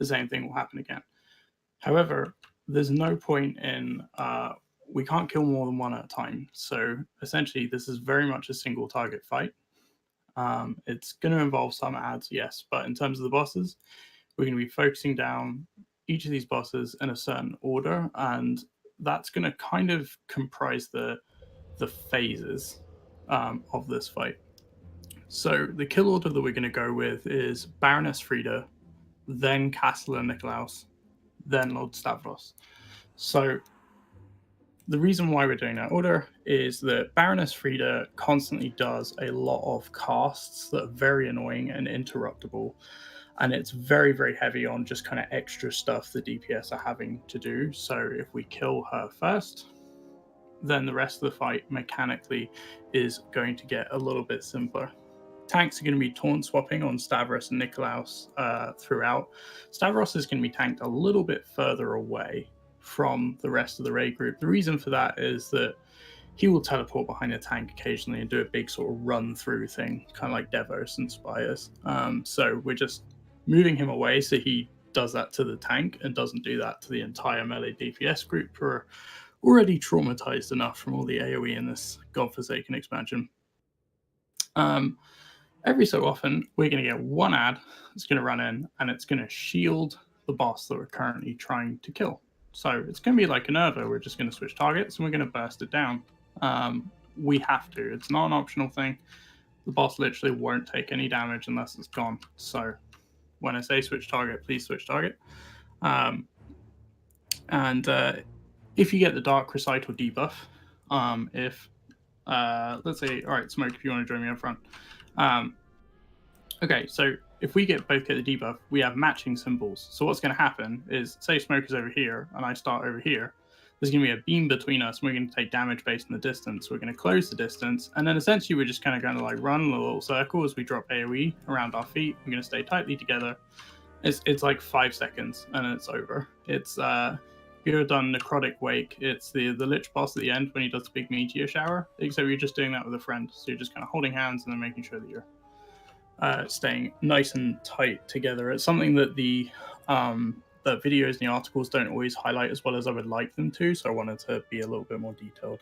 the same thing will happen again. However, there's no point in we can't kill more than one at a time. So essentially, this is very much a single target fight. It's going to involve some ads, yes, but in terms of the bosses, we're going to be focusing down each of these bosses in a certain order, and that's going to kind of comprise the phases of this fight. So the kill order that we're going to go with is Baroness Frida, then Castellan Nikolaus, then Lord Stavros. So the reason why we're doing that order is that Baroness Frida constantly does a lot of casts that are very annoying and interruptible, and it's very, very heavy on just kind of extra stuff the DPS are having to do. So if we kill her first, then the rest of the fight mechanically is going to get a little bit simpler. Tanks are going to be taunt swapping on Stavros and Nikolaus throughout. Stavros is going to be tanked a little bit further away from the rest of the raid group. The reason for that is that he will teleport behind a tank occasionally and do a big sort of run through thing, kind of like Devos and Spires. So we're just moving him away so he does that to the tank and doesn't do that to the entire melee DPS group who are already traumatized enough from all the AoE in this godforsaken expansion. Every so often, we're going to get one ad that's going to run in and it's going to shield the boss that we're currently trying to kill. So it's going to be like an Nerva. We're just going to switch targets and we're going to burst it down. We have to. It's not an optional thing. The boss literally won't take any damage unless it's gone. So when I say switch target, please switch target. If you get the Dark Recital debuff, let's say, all right, Smoke, if you want to join me up front. Okay, so if we both get the debuff, we have matching symbols. So what's going to happen is, say Smoke is over here, and I start over here. There's going to be a beam between us, and we're going to take damage based on the distance. We're going to close the distance, and then essentially we're just kind of going to like run in a little circle as we drop AoE around our feet. We're going to stay tightly together. It's like 5 seconds, and it's over. It's you've done Necrotic Wake. It's the Lich boss at the end when he does the big meteor shower. Except you're just doing that with a friend. So you're just kind of holding hands and then making sure that you're staying nice and tight together. It's something that the videos and the articles don't always highlight as well as I would like them to. So I wanted to be a little bit more detailed.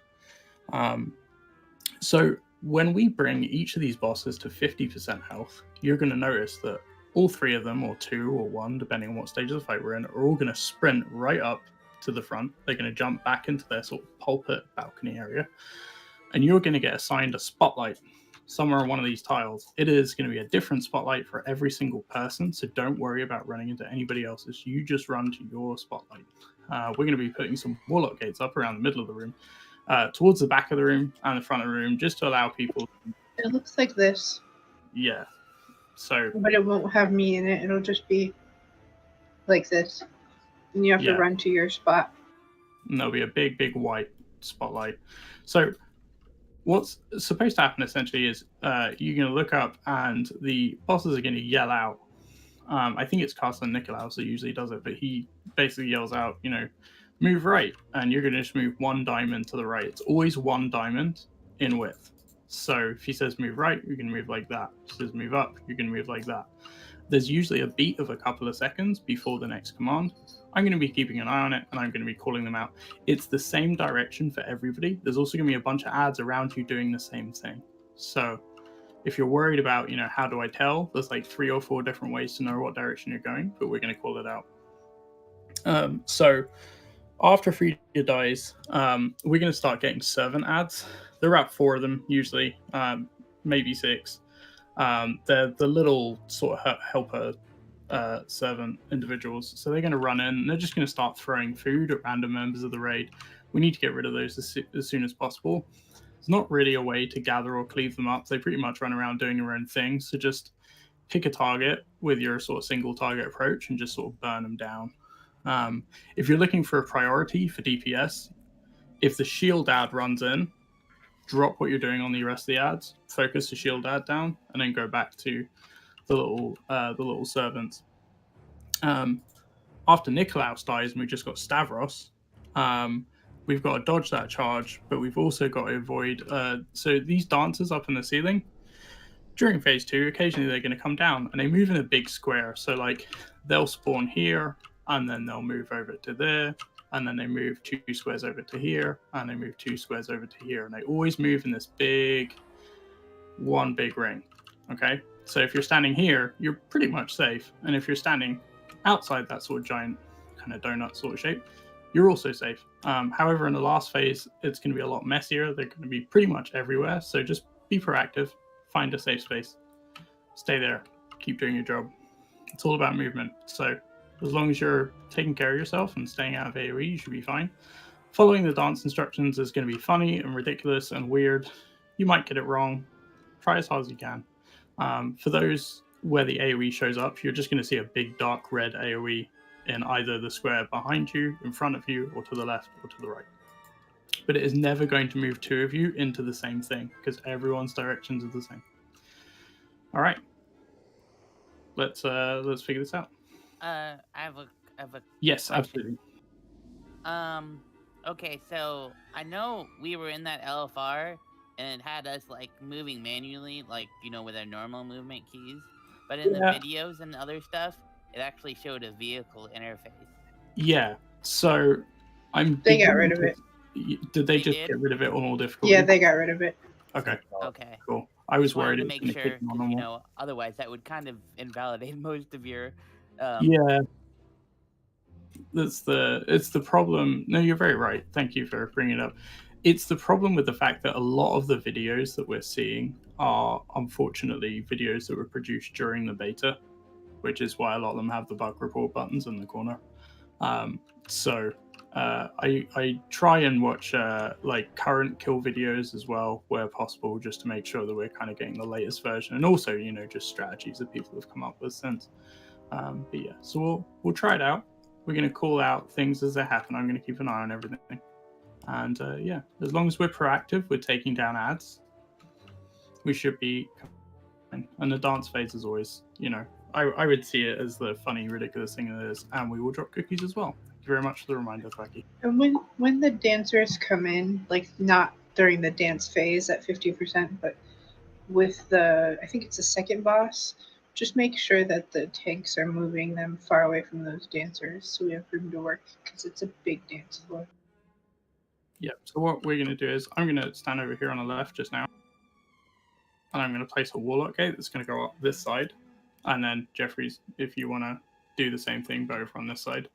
So when we bring each of these bosses to 50% health, you're going to notice that all three of them, or two or one, depending on what stage of the fight we're in, are all going to sprint right up to the front. They're going to jump back into their sort of pulpit balcony area, and you're going to get assigned a spotlight somewhere on one of these tiles. It is going to be a different spotlight for every single person, so don't worry about running into anybody else's. You just run to your spotlight. We're going to be putting some warlock gates up around the middle of the room, towards the back of the room and the front of the room, just to allow people. It looks like this. Yeah. So, but it won't have me in it. It'll just be like this, and you have to run to your spot. And there'll be a big, big white spotlight. So what's supposed to happen essentially is you're going to look up and the bosses are going to yell out. I think it's Castellan Nikolaus that usually does it, but he basically yells out, move right, and you're going to just move one diamond to the right. It's always one diamond in width. So if he says move right, you're going to move like that. If he says move up, you're going to move like that. There's usually a beat of a couple of seconds before the next command. I'm going to be keeping an eye on it, and I'm going to be calling them out. It's the same direction for everybody. There's also going to be a bunch of ads around you doing the same thing. So if you're worried about, how do I tell? There's like 3 or 4 different ways to know what direction you're going, but we're going to call it out. So after Frida dies, we're going to start getting servant ads. There are about 4 of them usually, maybe 6. They're the little sort of helper servant individuals. So they're going to run in and they're just going to start throwing food at random members of the raid. We need to get rid of those as soon as possible. There's not really a way to gather or cleave them up. They pretty much run around doing their own thing. So just pick a target with your sort of single target approach and just sort of burn them down. If you're looking for a priority for DPS, if the shield ad runs in, drop what you're doing on the rest of the ads, focus the shield ad down, and then go back to the little servants. After Nikolaus dies and we've just got Stavros, we've got to dodge that charge, but we've also got to avoid. So these dancers up in the ceiling, during phase 2, occasionally they're going to come down and they move in a big square. So like they'll spawn here and then they'll move over to there, and then they move 2 squares over to here, and they move 2 squares over to here, and they always move in this one big ring. Okay, so if you're standing here, you're pretty much safe, and if you're standing outside that sort of giant kind of donut sort of shape, you're also safe. However, in the last phase, it's going to be a lot messier. They're going to be pretty much everywhere, so just be proactive, find a safe space, stay there, keep doing your job. It's all about movement, so as long as you're taking care of yourself and staying out of AoE, you should be fine. Following the dance instructions is going to be funny and ridiculous and weird. You might get it wrong. Try as hard as you can. For those where the AoE shows up, you're just going to see a big dark red AoE in either the square behind you, in front of you, or to the left or to the right. But it is never going to move 2 of you into the same thing because everyone's directions are the same. All right, let's figure this out. I have a yes, question. absolutely. Okay, so I know we were in that LFR and it had us like moving manually, like with our normal movement keys. But in the videos and other stuff, it actually showed a vehicle interface. Yeah. So They got rid of it. Did they just get rid of it on all difficulty? Yeah, they got rid of it. Okay. Okay. Cool. I was worried to make sure, otherwise that would kind of invalidate most of your. Yeah. It's the problem. No, you're very right. Thank you for bringing it up. It's the problem with the fact that a lot of the videos that we're seeing are unfortunately videos that were produced during the beta, which is why a lot of them have the bug report buttons in the corner. So I try and watch like current kill videos as well where possible, just to make sure that we're kind of getting the latest version, and also just strategies that people have come up with since. But yeah, so we'll try it out. We're going to call out things as they happen. I'm going to keep an eye on everything. And yeah, as long as we're proactive, we're taking down ads, we should be fine. And the dance phase is always, I would see it as the funny, ridiculous thing it is. And we will drop cookies as well. Thank you very much for the reminder, Thwacky. And when the dancers come in, like not during the dance phase at 50%, but with I think it's the second boss, just make sure that the tanks are moving them far away from those dancers so we have room to work, because it's a big dance floor. Yeah, so what we're going to do is I'm going to stand over here on the left just now, and I'm going to place a warlock gate that's going to go up this side, and then Jeffries, if you want to do the same thing, but over on this side.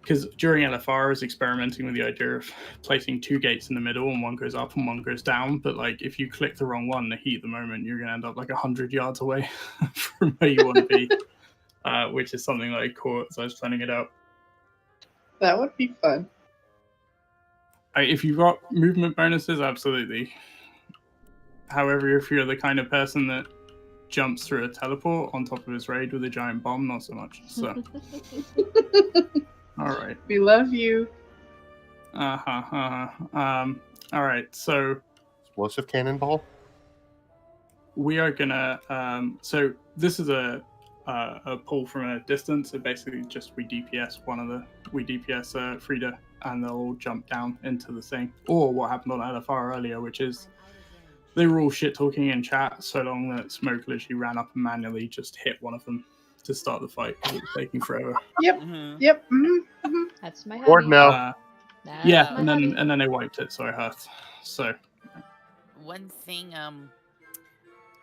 Because during LFR, I was experimenting with the idea of placing 2 gates in the middle, and one goes up and one goes down. But like, if you click the wrong one, the heat at the moment, you're going to end up like 100 yards away from where you want to be, which is something that I caught as I was planning it out. That would be fun. If you've got movement bonuses, absolutely. However, if you're the kind of person that jumps through a teleport on top of his raid with a giant bomb, not so much. So. All right. We love you. All right. So, explosive cannonball. We are gonna. So this is a pull from a distance. So basically, just we DPS Frida, and they'll all jump down into the thing. Or what happened on LFR earlier, which is they were all shit talking in chat so long that Smoke literally ran up and manually just hit one of them to start the fight. It was taking forever. Yep. Mhm. Yep. That's my Or hobby. no. Yeah, and then they wiped it, so I hurt. So one thing,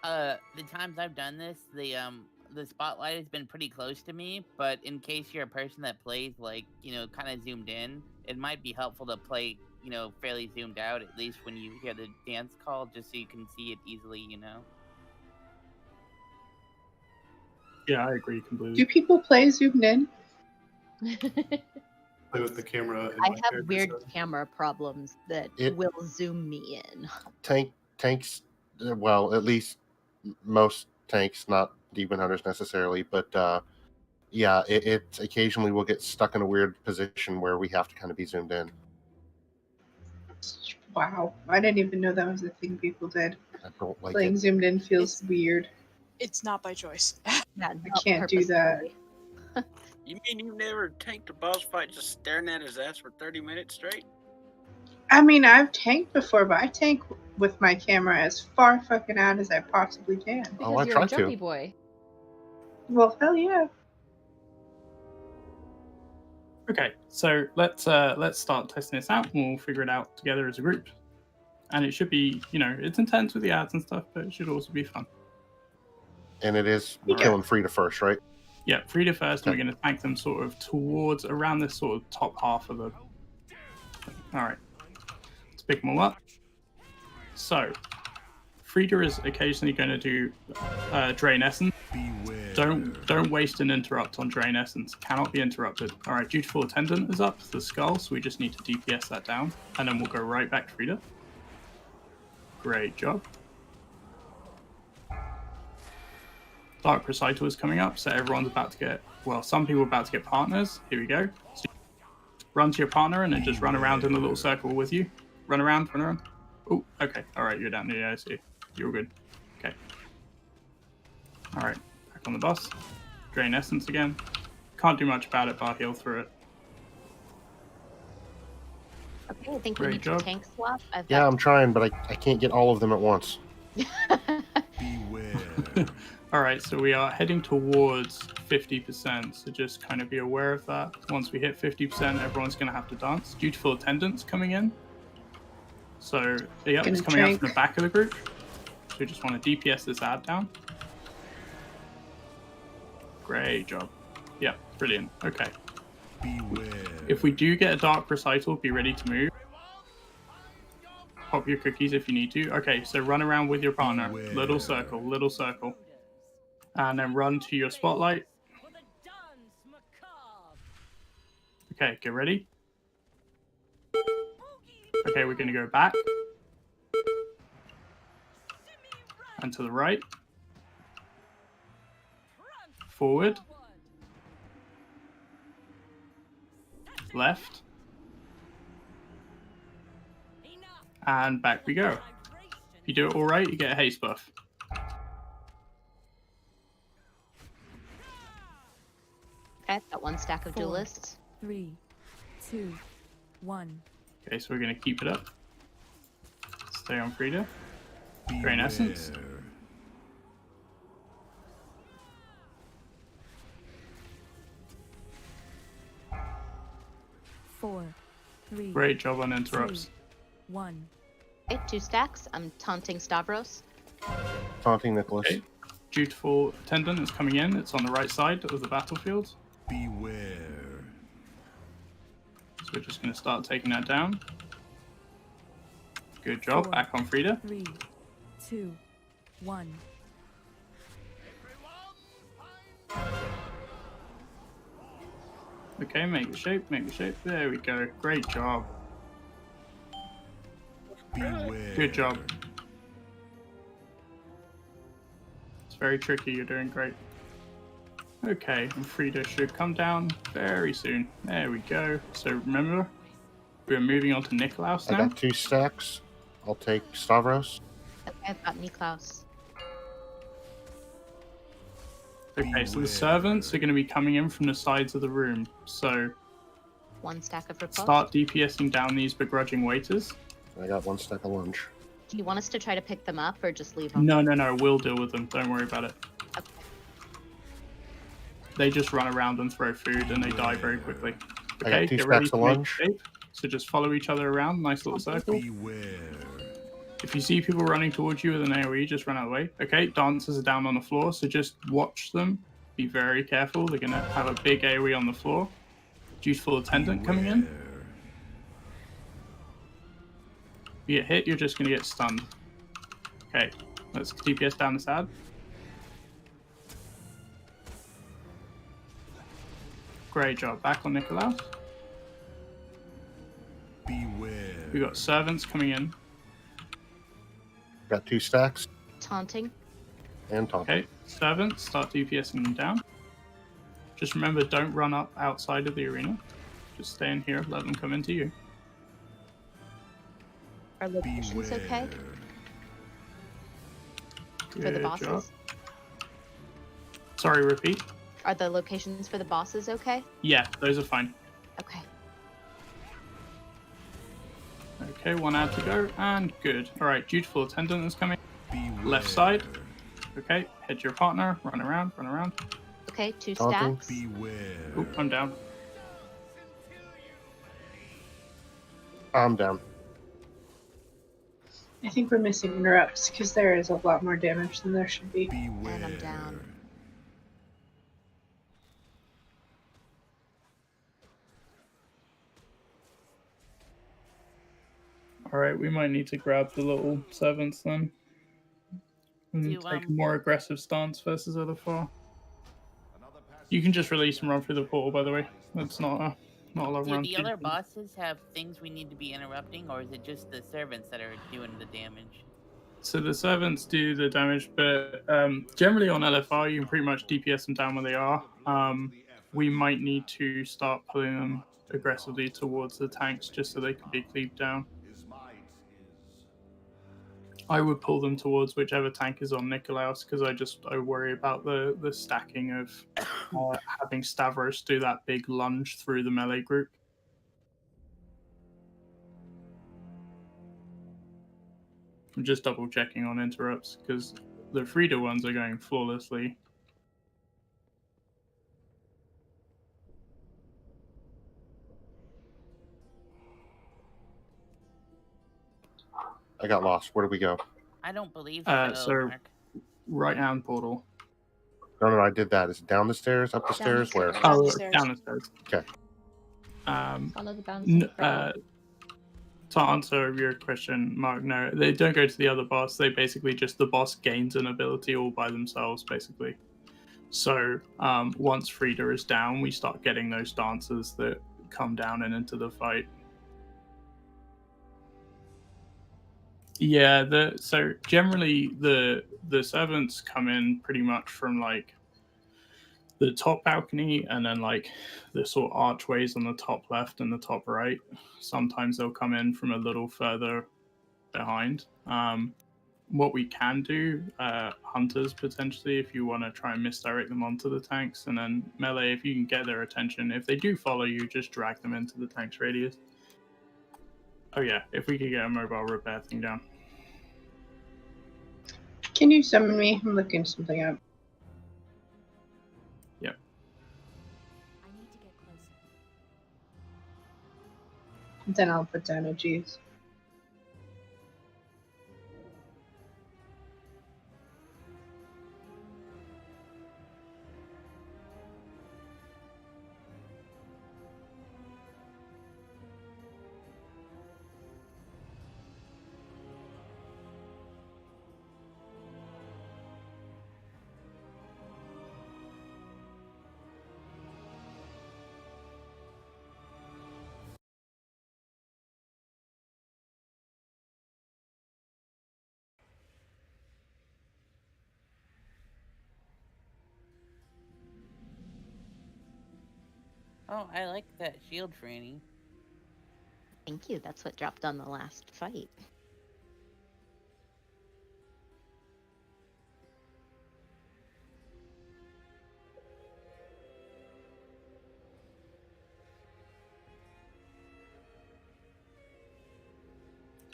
the times I've done this, the spotlight has been pretty close to me, but in case you're a person that plays like, kind of zoomed in, it might be helpful to play, fairly zoomed out, at least when you hear the dance call, just so you can see it easily, yeah, I agree completely. Do people play zoomed in? Play with the camera. I have weird camera problems that will zoom me in. Tanks, well, at least most tanks, not demon hunters necessarily, but yeah, it occasionally will get stuck in a weird position where we have to kind of be zoomed in. Wow, I didn't even know that was a thing people did. I don't like Playing it. zoomed in feels weird. It's not by choice. I can't do that. You mean you never tanked a boss fight just staring at his ass for 30 minutes straight? I mean, I've tanked before, but I tank with my camera as far fucking out as I possibly can. Because Oh, I you're a tried to. jumpy boy. Well, hell yeah. Okay, so let's start testing this out, and we'll figure it out together as a group. And it should be, it's intense with the ads and stuff, but it should also be fun. And it is, we're Okay. killing Frida first, right? Yeah, Frida first, and Okay. we're going to tank them sort of towards around this sort of top half of the. All right, let's pick them all up. So, Frida is occasionally going to do Drain Essence. Don't waste an interrupt on Drain Essence. Cannot be interrupted. All right, Dutiful Attendant is up to the skull, so we just need to DPS that down, and then we'll go right back to Frida. Great job. Dark Recital is coming up, so everyone's about to get, well, some people are about to get partners. Here we go. So run to your partner and then just run around in a little circle with you. Run around, run around. Oh, okay. All right, you're down. Yeah, I see. You're good. Okay. All right, back on the boss. Drain Essence again. Can't do much about it, but I'll heal through it. Okay, I think we Great need job. to tank swap. I've Yeah, got I'm trying, but I can't get all of them at once. All right, so we are heading towards 50%, so just kind of be aware of that. Once we hit 50%, everyone's going to have to dance. Dutiful Attendants coming in. So, yeah, it's coming out from the back of the group. So we just want to DPS this ad down. Great job. Yeah, brilliant. Okay. If we do get a Dark Recital, be ready to move. Pop your cookies if you need to. Okay, so run around with your partner. Little circle, little circle. And then run to your spotlight. Okay, get ready. Okay, we're going to go back. And to the right. Forward. Left. And back we go. If you do it all right, you get a haste buff. Okay, I've got one stack of 4, duelists. 3, 2, 1. Okay, so we're going to keep it up. Stay on Frida. Drain Essence. Four, 3, Great job on interrupts. 2, 1. Okay, 2 stacks. I'm taunting Stavros. Taunting Nicholas. Okay. Dutiful Attendant is coming in. It's on the right side of the battlefield. Beware. So we're just going to start taking that down. Good job. 4, Back on Frida. 3, 2, 1. Okay, make the shape, make the shape. There we go. Great job. Beware. Good job. It's very tricky. You're doing great. Okay, and Frida should come down very soon. There we go. So remember, we're moving on to Nikolaus I now. got 2 stacks. I'll take Stavros. Okay, I've got Niklaus. Okay, so the servants are going to be coming in from the sides of the room. So 1 stack of repulse. start DPSing down these begrudging waiters. I got 1 stack of lunch. Do you want us to try to pick them up or just leave them? No, we'll deal with them. Don't worry about it. Okay. They just run around and throw food and they die very quickly. I Okay, got 2 get ready stacks to of make lunch. shape. So just follow each other around, nice little circle. Beware. If you see people running towards you with an AoE, just run out of the way. Okay, dancers are down on the floor, so just watch them. Be very careful. They're going to have a big AoE on the floor. Dutiful Attendant coming in. If you get hit, you're just going to get stunned. Okay, let's DPS down this ad. Great job. Back on Nikolaus. Beware. We got servants coming in. Got 2 stacks Taunting. and taunting. Okay, servants, start DPSing them down. Just remember, don't run up outside of the arena. Just stay in here, let them come into you. Are locations okay for the Good bosses? job. Sorry, repeat. Are the locations for the bosses okay? Yeah, those are fine. Okay. Okay, 1 ad to go, and good. All right, dutiful attendant is coming. Beware. Left side. Okay, head your partner. Run around, run around. Okay, 2 Taunting. stacks. Beware. Oop, I'm down. I'm down. I think we're missing interrupts because there is a lot more damage than there should be. Beware. And I'm down. All right, we might need to grab the little servants then. And Do, take a more aggressive stance versus other far. You can just release and run through the portal, by the way. That's not a long Do run. the other bosses have things we need to be interrupting, or is it just the servants that are doing the damage? So the servants do the damage, but generally on LFR, you can pretty much DPS them down where they are. We might need to start pulling them aggressively towards the tanks just so they can be cleaved down. I would pull them towards whichever tank is on Nikolaos because I worry about the stacking of having Stavros do that big lunge through the melee group. I'm just double checking on interrupts because the Frida ones are going flawlessly. I got lost. Where do we go? I don't believe so, So Mark. right hand portal. No, I did that. Is it down the stairs, up the Down the stairs? Where? stairs. Down Oh, the stairs. down the stairs. Okay. Follow the bouncing frog. To answer your question, Mark, no, they don't go to the other boss. They basically just the boss gains an ability all by themselves, basically. So once Frida is down, we start getting those dancers that come down and into the fight. Yeah, so generally the servants come in pretty much from like the top balcony and then like the sort of archways on the top left and the top right. Sometimes they'll come in from a little further behind. What we can do, hunters potentially, if you want to try and misdirect them onto the tanks, and then melee, if you can get their attention. If they do follow you, just drag them into the tank's radius. Oh yeah, if we could get a mobile repair thing down. Can you summon me? I'm looking something up. Yep. I need to get closer. Then I'll put down a G's. Oh, I like that shield, Franny. Thank you. That's what dropped on the last fight.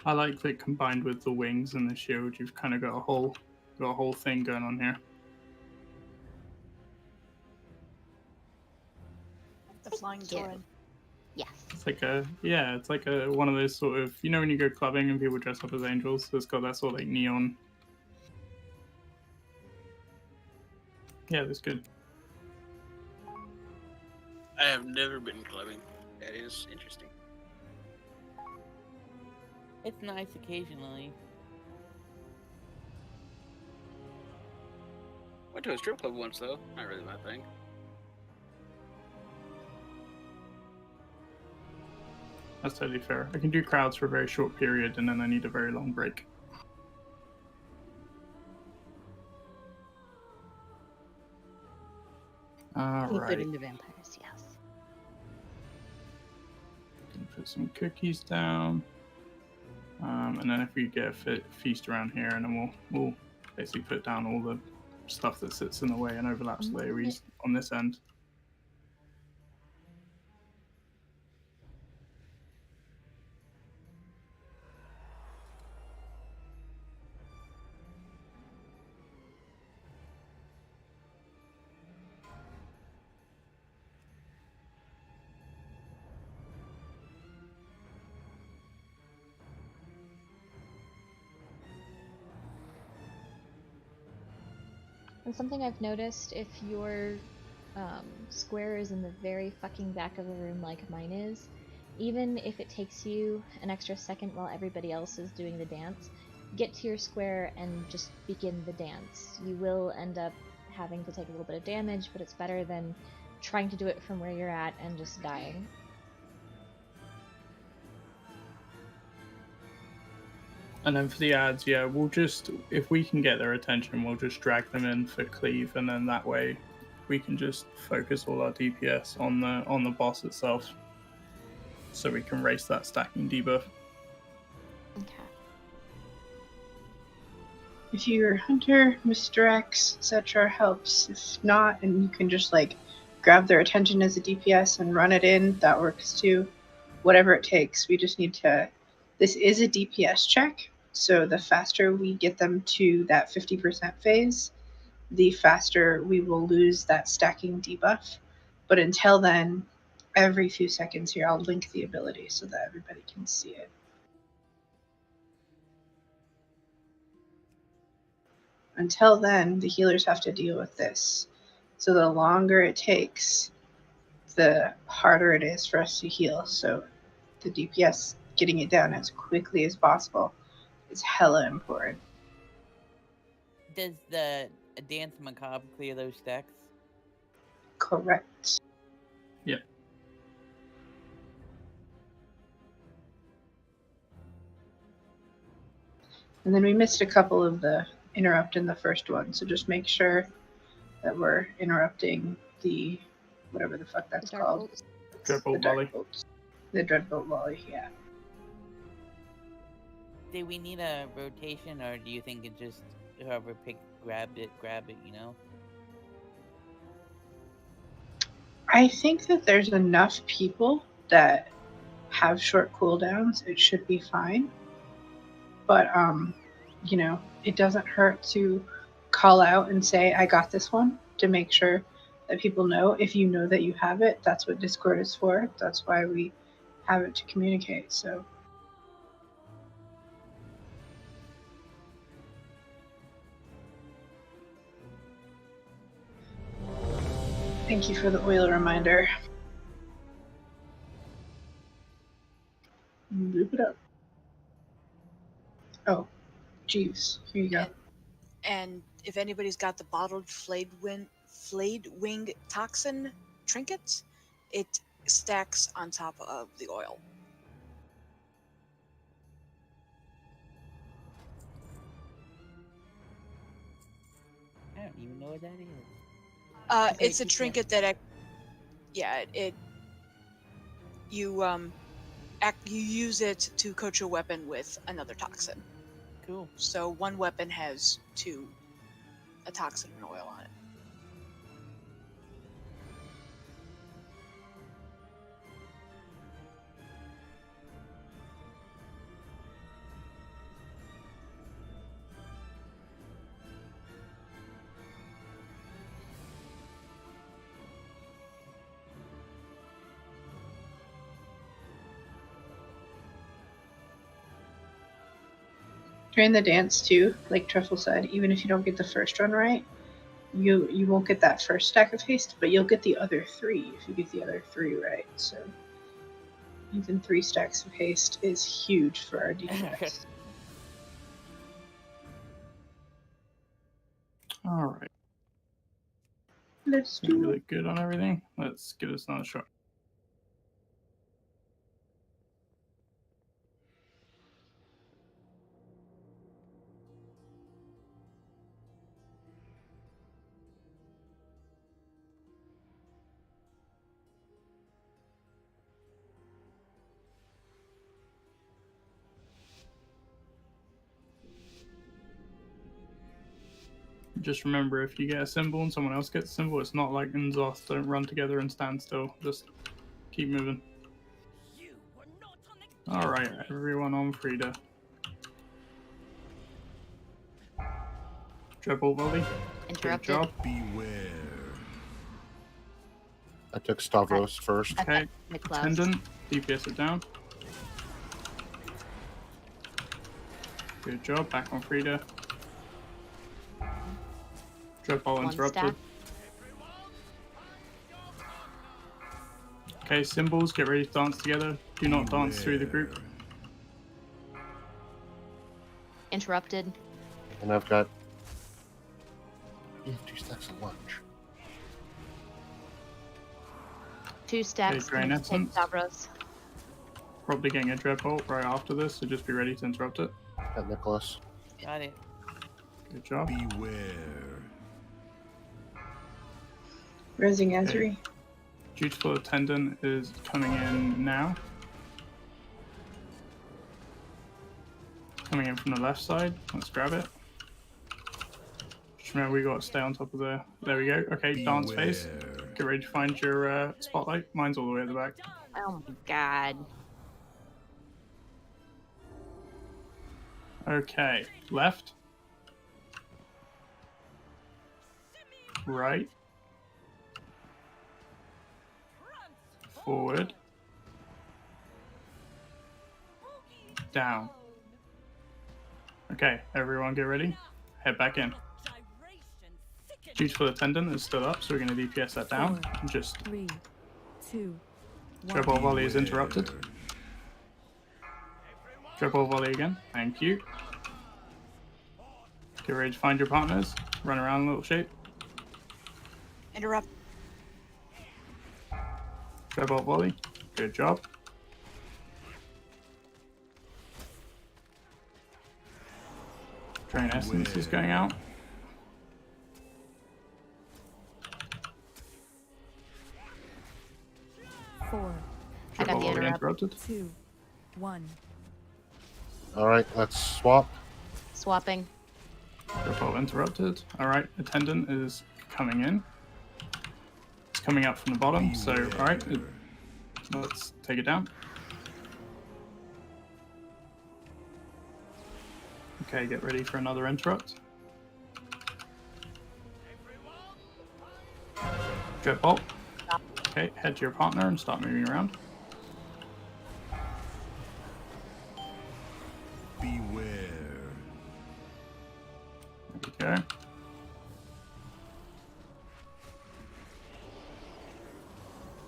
I like that combined with the wings and the shield, you've kind of got a whole thing going on here. The flying Thank you. Torin. Yes. It's like one of those sort of, you know when you go clubbing and people dress up as angels, so it's got that sort of like neon. Yeah, that's good. I have never been clubbing. That is interesting. It's nice occasionally. Went to a strip club once though. Not really my thing. That's totally fair. I can do crowds for a very short period and then I need a very long break. Alright. Including the vampires, yes. Can put some cookies down. And then if we get a feast around here, and then we'll basically put down all the stuff that sits in the way and overlaps the AoEs on this end. And something I've noticed, if your square is in the very fucking back of the room like mine is, even if it takes you an extra second while everybody else is doing the dance, get to your square and just begin the dance. You will end up having to take a little bit of damage, but it's better than trying to do it from where you're at and just dying. And then for the ads, yeah, we'll just, if we can get their attention, we'll just drag them in for cleave, and then that way we can just focus all our DPS on the boss itself, so we can race that stacking debuff. Okay. If your hunter misdirects, etc., helps. If not, and you can just like grab their attention as a DPS and run it in, that works too. Whatever it takes. We just need to. This is a DPS check, so the faster we get them to that 50% phase, the faster we will lose that stacking debuff. But until then, every few seconds here, I'll link the ability so that everybody can see it. Until then, the healers have to deal with this. So the longer it takes, the harder it is for us to heal. So the DPS getting it down as quickly as possible is hella important. Does the Dance Macabre clear those stacks? Correct. Yep. And then we missed a couple of the interrupt in the first one, so just make sure that we're interrupting the whatever the fuck that's called. Bolts. Dreadbolt The dark volley. bolts. The dreadbolt volley, yeah. Do we need a rotation, or do you think it just whoever grab it, you know? I think that there's enough people that have short cooldowns. It should be fine. But you know, it doesn't hurt to call out and say, I got this one, to make sure that people know. If you know that you have it, that's what Discord is for. That's why we have it, to communicate. So thank you for the oil reminder. Loop it up. Oh, Jeeves, here you go. And if anybody's got the bottled flayed wing toxin trinkets, it stacks on top of the oil. I don't even know what that is. Okay, It's a keep trinket that, you use it to coat your weapon with another toxin. Cool. So one weapon has a toxin and oil on it. During the dance too, like Truffle said, even if you don't get the first run right, you won't get that first stack of haste, but you'll get the other 3 if you get the other 3 right. So even 3 stacks of haste is huge for our DPS. All right. Let's We do it. look good on everything. Let's give this another shot. Just remember, if you get a symbol and someone else gets a symbol, it's not like in Zoth. Don't run together and stand still. Just keep moving. Alright, everyone on Frida. Treble volley. Good Interrupted. job. Beware. I took Stavros first. Okay, Niklaus. Attendant. DPS it down. Good job. Back on Frida. Dread Bolt One interrupted. stack. Okay, symbols, get ready to dance together. Do not dance through the group. Interrupted. And I've got 2 stacks of lunch. 2 stacks. Drain Need to take Essence. Stavros. Probably getting a Dread Bolt right after this, so just be ready to interrupt it. Got Nicholas. Got it. Good job. Beware. Rising Ezri. Dutiful Attendant is coming in now. Coming in from the left side. Let's grab it. Just remember, we got to stay on top of the... There we go. Okay, dance phase. Beware. Get ready to find your spotlight. Mine's all the way at the back. Oh my god. Okay, left. Right. Forward. Down. Okay, everyone get ready. Head back in. Dutiful Attendant is still up, so we're going to DPS that down. Just 3, 2, Dread Bolt Volley is interrupted. Dread Bolt Volley again. Thank you. Get ready to find your partners. Run around a little shape. Interrupt. Dread Bolt Volley. Good job. Drain Essence is going out. Four, I Dread got Bolt the Volley interrupt. interrupted. 2, 1. Alright, let's swap. Swapping. Dread Bolt interrupted. Alright, Attendant is coming in. It's coming up from the bottom, so alright, let's take it down. Okay, get ready for another interrupt. Dread Bolt. Okay, head to your partner and start moving around. Beware. There we go.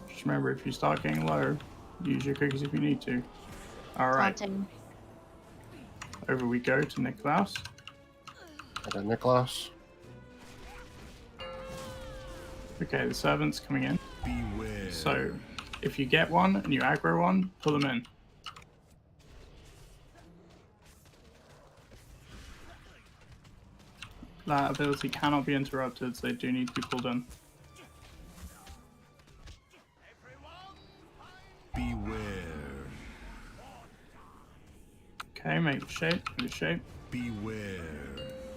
Just remember, if you start getting low, use your cookies if you need to. Alright, Taunting. over we go to Niklaus. I got Nicholas. Okay, the servant's coming in. Beware. So, if you get one and you aggro one, pull them in. That ability cannot be interrupted, so they do need to be pulled in. Beware. Okay, make the shape, make the shape. Beware.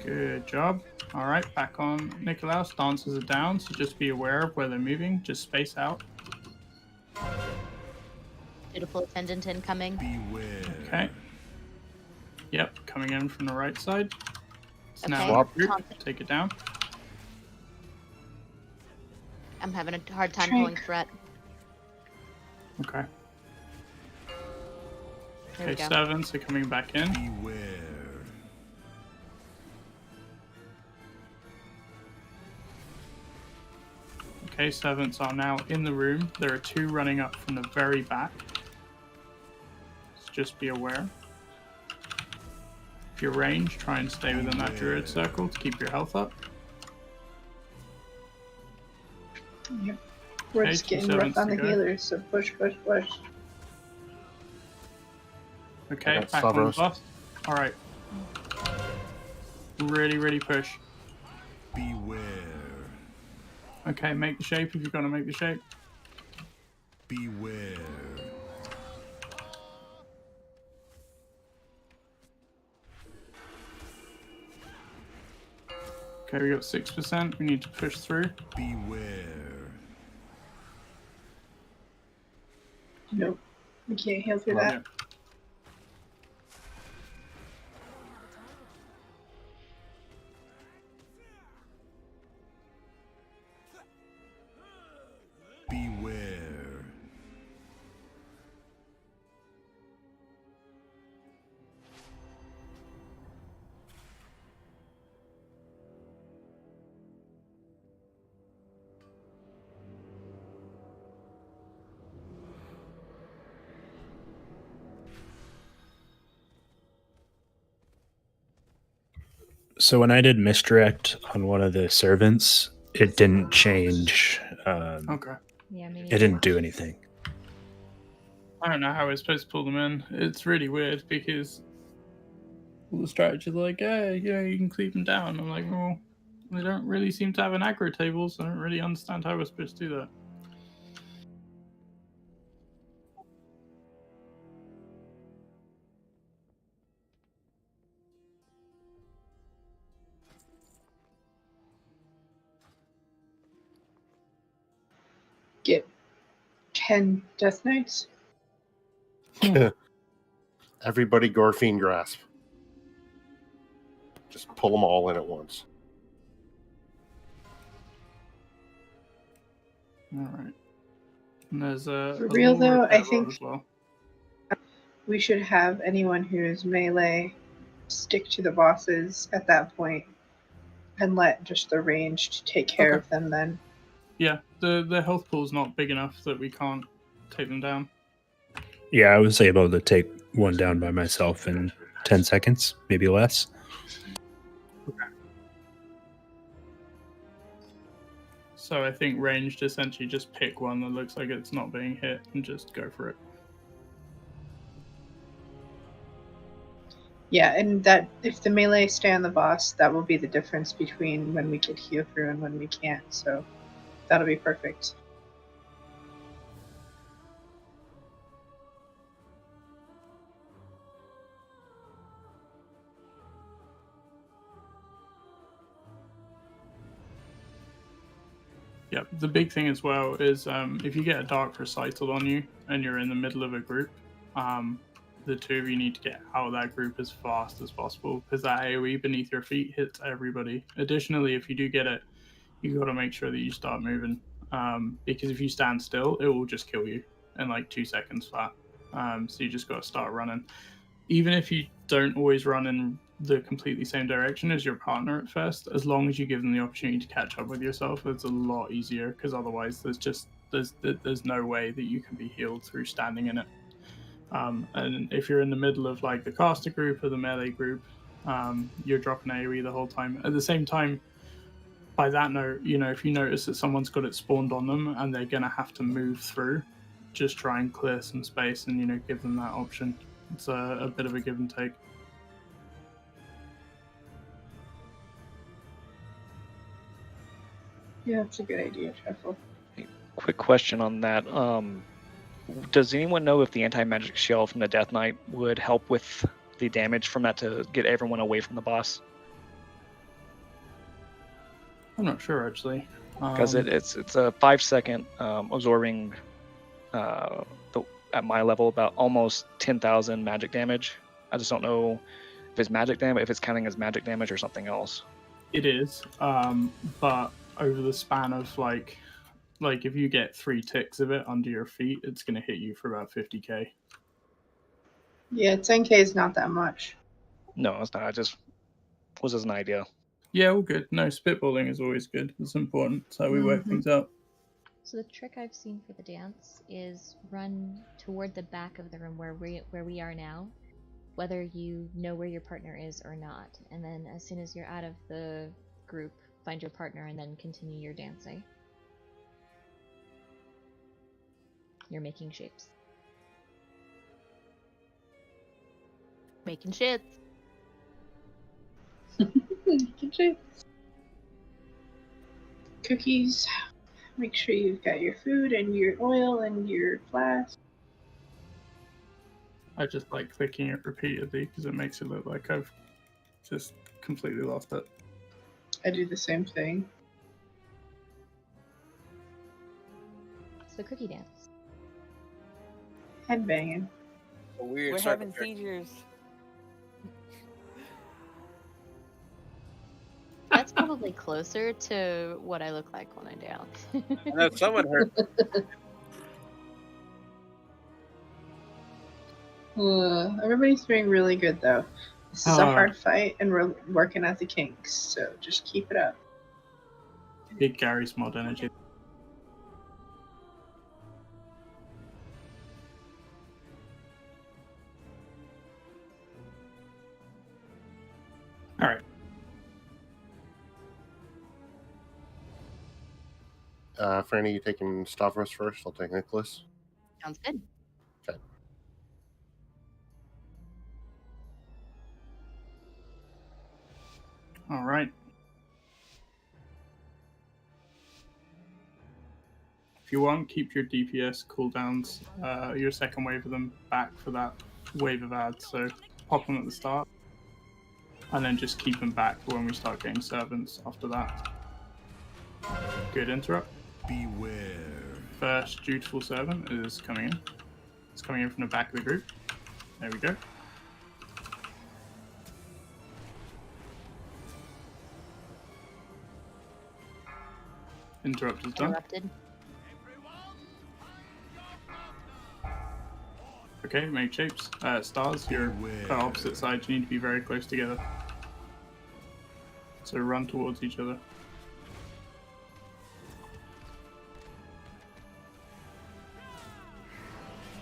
Good job. Alright, back on Nikolaus. Dancers are down, so just be aware of where they're moving. Just space out. Dutiful Attendant incoming. Beware. Okay. Yep, coming in from the right side. It's Okay, now in the group. taunting. Take it down. I'm having a hard time Shrink. pulling threat. Okay. There we Okay, go. servants are coming back in. Beware. Okay, servants are now in the room. There are 2 running up from the very back. So just be aware. If you're ranged, try and stay within that druid circle to keep your health up. Yep. We're Okay, just 2 getting rough servants on to the go. healers, so push, push, push. Okay, got back on the Stavros. bus. Alright. Really, really push. Beware. Okay, make the shape if you're gonna make the shape. Beware. Okay, we got 6%. We need to push through. Beware. Nope. We can't heal through Well, that. Beware. So when I did misdirect on one of the servants, it didn't change. Okay. Yeah, me It neither. didn't do anything. I don't know how we're supposed to pull them in. It's really weird because all the strategies are like, yeah, you can keep them down. I'm like, well, they don't really seem to have an aggro table, so I don't really understand how we're supposed to do that. Get 10 Death Knights. Everybody Gorfine grasp. Just pull them all in at once. All right. And there's a For real law though, I repair think rod as well. we should have anyone who is melee stick to the bosses at that point and let just the ranged take care Okay. of them then. Yeah, the health pool's not big enough that we can't take them down. Yeah, I was able to take one down by myself in 10 seconds, maybe less. So I think ranged essentially just pick one that looks like it's not being hit and just go for it. Yeah, and that if the melee stay on the boss, that will be the difference between when we get heal through and when we can't. So that'll be perfect. Yeah, the big thing as well is if you get a dark recital on you and you're in the middle of a group, the two of you need to get out of that group as fast as possible because that AoE beneath your feet hits everybody. Additionally, if you do get it, you got to make sure that you start moving because if you stand still, it will just kill you in like 2 seconds flat. So you just got to start running. Even if you don't always run in the completely same direction as your partner at first, as long as you give them the opportunity to catch up with yourself, it's a lot easier because otherwise there's no way that you can be healed through standing in it. And if you're in the middle of like the caster group or the melee group, you're dropping AoE the whole time. At the same time, by that note, if you notice that someone's got it spawned on them and they're gonna have to move through, just try and clear some space and give them that option. It's a bit of a give and take. Yeah, that's a good idea, Treffle. Quick question on that. Does anyone know if the anti-magic shell from the Death Knight would help with the damage from that to get everyone away from the boss? I'm not sure actually. Because it's a 5-second absorbing at my level about almost 10,000 magic damage. I just don't know if it's magic damage, if it's counting as magic damage or something else. It is, but over the span of like if you get 3 ticks of it under your feet, it's going to hit you for about 50k. Yeah, 10k is not that much. No, it's not. I just was as an idea. Yeah, all good. No, spitballing is always good. It's important. It's how we work things out. So the trick I've seen for the dance is run toward the back of the room where we are now, whether you know where your partner is or not. And then as soon as you're out of the group, find your partner and then continue your dancing. You're making shapes. Making shit. Cookies. Make sure you've got your food and your oil and your flask. I just like clicking it repeatedly because it makes it look like I've just completely lost it. I do the same thing. It's the cookie dance. Headbanging. We're having seizures. That's probably closer to what I look like when I dance. I know someone heard. Everybody's doing really good though. This is a hard fight and we're working at the kinks, so just keep it up. Big Gary's mod energy. Alright. Franny, you taking Stavros first? I'll take Nicholas. Sounds good. Okay. All right. If you want, keep your DPS cooldowns, your second wave of them back for that wave of ads. So pop them at the start, and then just keep them back for when we start getting servants after that. Good interrupt. Beware. First dutiful servant is coming in. It's coming in from the back of the group. There we go. Interrupt is done. Interrupted. Okay, make shapes. Stars, you're on opposite sides. You need to be very close together. So run towards each other.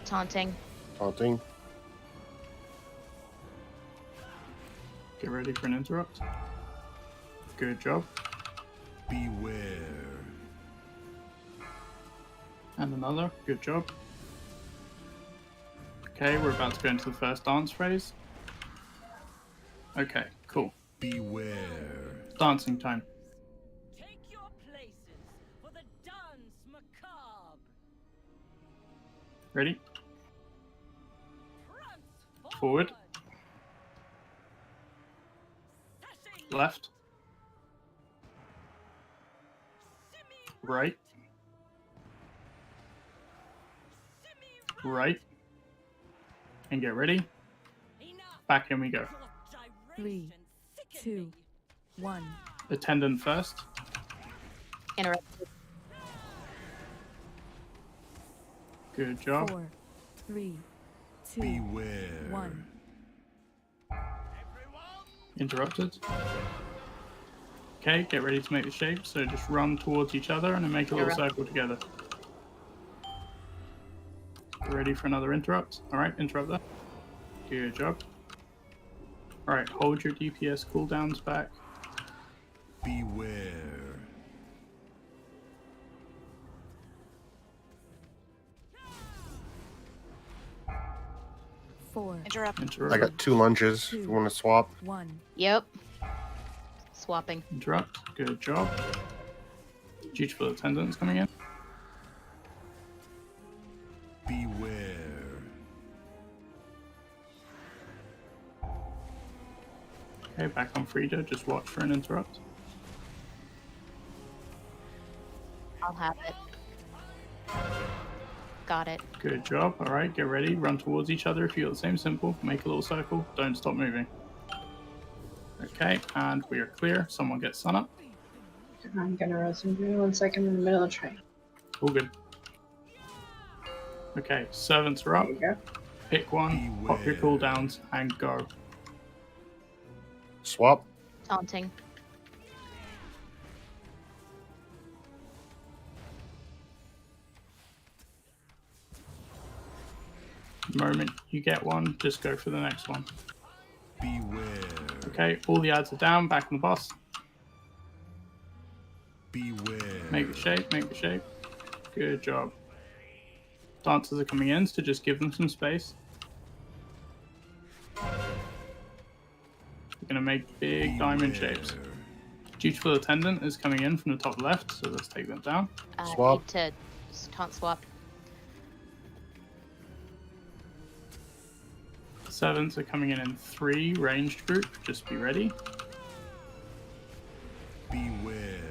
Taunting. Taunting. Get ready for an interrupt. Good job. Beware. And another. Good job. Okay, we're about to go into the first dance phase. Okay, cool. Beware. Dancing time. Take your places for the dance macabre. Ready? Forward. Left. Right. Right. And get ready. Back in we go. 3, 2, 1. Attendant first. Interrupted. Good job. 4, 3, 2, Beware. 1. Interrupted. Okay, get ready to make the shape. So just run towards each other and then make a little circle together. Ready for another interrupt? Alright, interrupt that. Good job. Alright, hold your DPS cooldowns back. Beware. Interrupt. I got 2 lunges. If you want to swap. 1. Yep. Swapping. Interrupt. Good job. Dutiful attendants coming in. Beware. Okay, back on Frida. Just watch for an interrupt. I'll have it. Got it. Good job. Alright, get ready. Run towards each other if you got the same symbol. Make a little circle. Don't stop moving. Okay, and we are clear. Someone get sun up. I'm gonna resume. Give me 1 second in the middle of train. All good. Okay, servants are up. There you go. Pick one, pop your cooldowns, and go. Swap. Taunting. The moment you get one, just go for the next one. Beware. Okay, all the ads are down, back on the boss. Beware. Make the shape, make the shape. Good job. Dancers are coming in, so just give them some space. We're gonna make big diamond shapes. Dutiful attendant is coming in from the top left, so let's take them down. Swap. Need to taunt swap. Servants are coming in 3, ranged group, just be ready. Beware.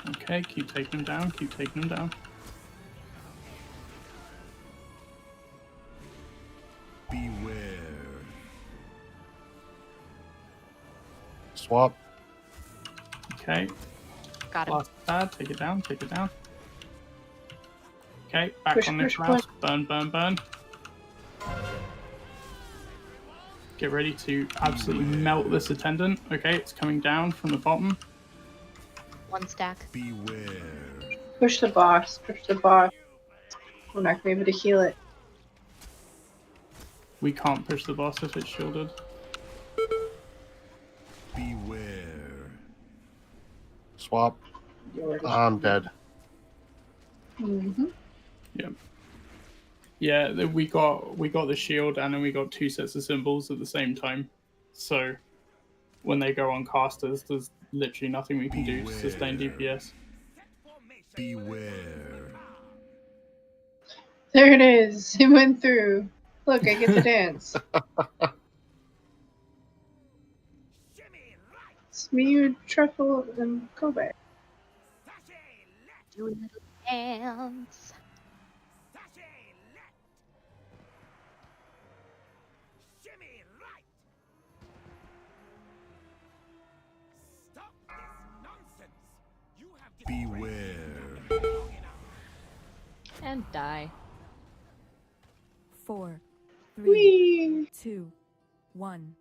Okay, keep taking them down, keep taking them down. Beware. Swap. Okay, Got him. last pad, take it down, take it down. Okay, back Push, on this push, round. Burn, burn, burn. Get ready to absolutely melt this attendant. Okay, it's coming down from the bottom. 1 stack. Beware. Push the boss. Push the boss. We're not gonna be able to heal it. We can't push the boss if it's shielded. Beware. Swap. I'm dead. Mm-hmm. Yeah. Yeah, we got the shield and then we got 2 sets of symbols at the same time. So when they go on casters, there's literally nothing we can do to sustain DPS. Beware. There it is. It went through. Look, I get to dance. Smear, truffle, and Kobe. Do a little dance. Beware. And die. 4, 3, Whee! 2, 1.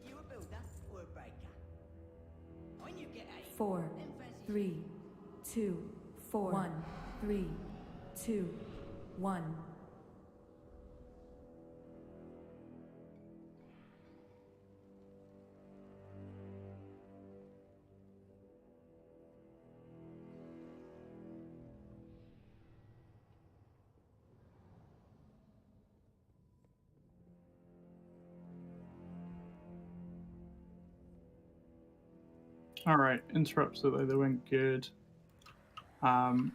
You a builder or a breaker? When you get 8, 4, 3, 2, 4, 1, 3, 2, 1. Alright, interrupts though, they went good. We're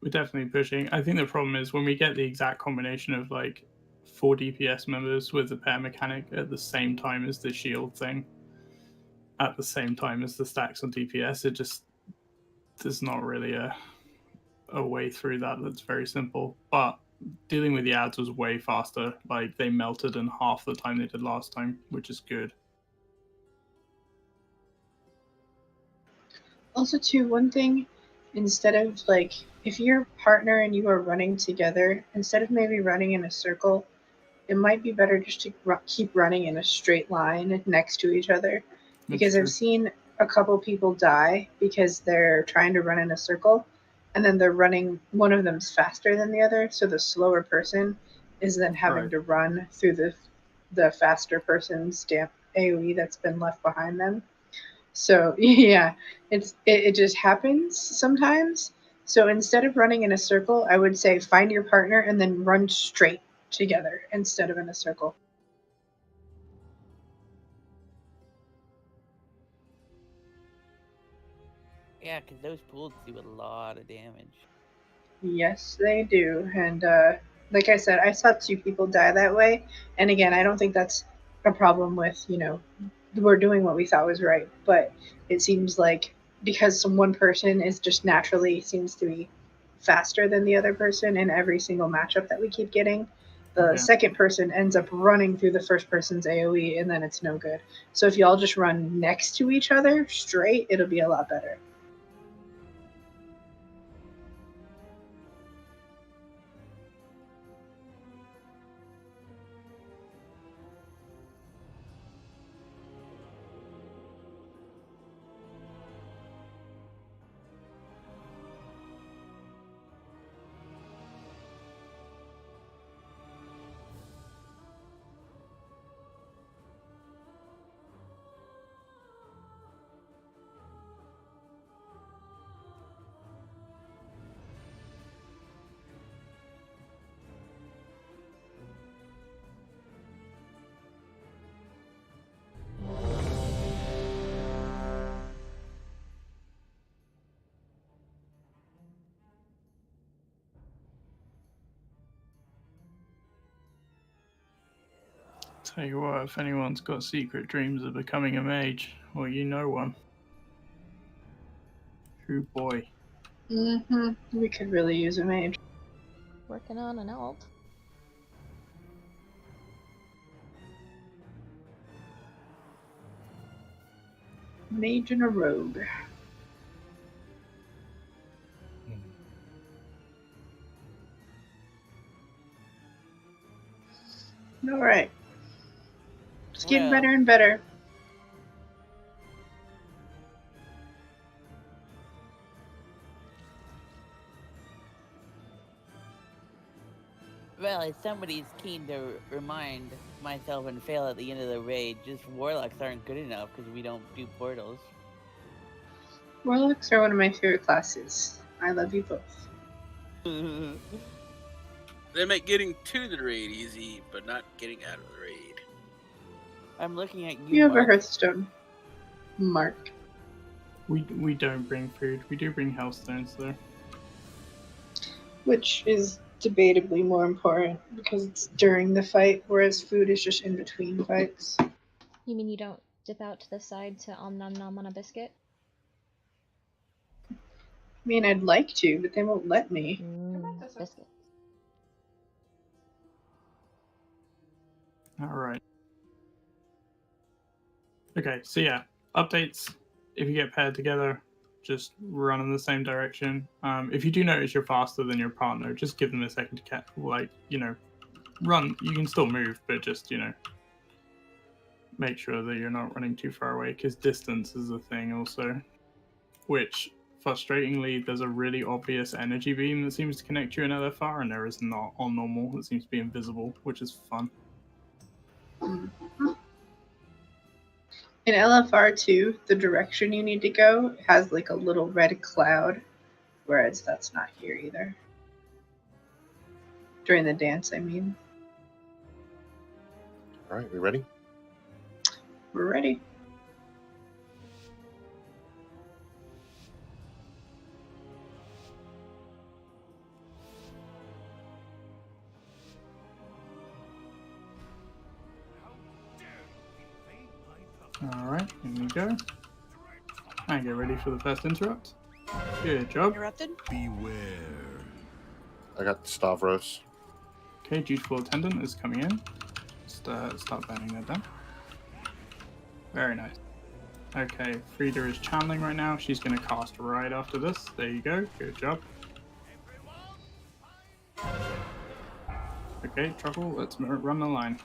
definitely pushing. I think the problem is when we get the exact combination of like 4 DPS members with the pair mechanic at the same time as the shield thing, at the same time as the stacks on DPS, it just there's not really a way through that that's very simple. But dealing with the ads was way faster. Like they melted in half the time they did last time, which is good. Also, too, one thing, instead of like, if your partner and you are running together, instead of maybe running in a circle, it might be better just to keep running in a straight line next to each other. Because I've seen a couple people die because they're trying to run in a circle and then they're running, one of them's faster than the other, so the slower person is then having to run through the faster person's AoE that's been left behind them. So yeah, it just happens sometimes. So instead of running in a circle, I would say find your partner and then run straight together instead of in a circle. Yeah, because those pools do a lot of damage. Yes, they do. And like I said, I saw 2 people die that way. And again, I don't think that's a problem with, we're doing what we thought was right. But it seems like because one person is just naturally seems to be faster than the other person in every single matchup that we keep getting, the second person ends up running through the first person's AoE and then it's no good. So if y'all just run next to each other straight, it'll be a lot better. Tell you what, if anyone's got secret dreams of becoming a mage, well, you know one. Who boy. We could really use a mage. Working on an alt. Mage and a rogue. Alright. It's getting better and better. Well, if somebody's keen to remind myself and fail at the end of the raid, just warlocks aren't good enough because we don't do portals. Warlocks are one of my favorite classes. I love you both. They make getting to the raid easy, but not getting out of the raid. I'm looking at You have a Mark. Hearthstone, Mark. We don't bring food. We do bring Hellstones though. Which is debatably more important because it's during the fight, whereas food is just in between fights. You mean you don't dip out to the side to om nom nom on a biscuit? I mean, I'd like to, but they won't let me. Biscuit. All right. Okay, so yeah, updates. If you get paired together, just run in the same direction. If you do notice you're faster than your partner, just give them a second to run. You can still move, but just make sure that you're not running too far away, because distance is a thing also. Which, frustratingly, there's a really obvious energy beam that seems to connect you in LFR, and there is not on normal. It seems to be invisible, which is fun. In LFR2, the direction you need to go has like a little red cloud, whereas that's not here either. During the dance, I mean. All right, we ready? We're ready. Alright, here we go. And get ready for the first interrupt. Good job. Interrupted? Beware. I got Stavros. Okay, dutiful attendant is coming in. Just start burning that down. Very nice. Okay, Frida is channeling right now. She's going to cast right after this. There you go. Good job. Okay, Truffle, let's run the line.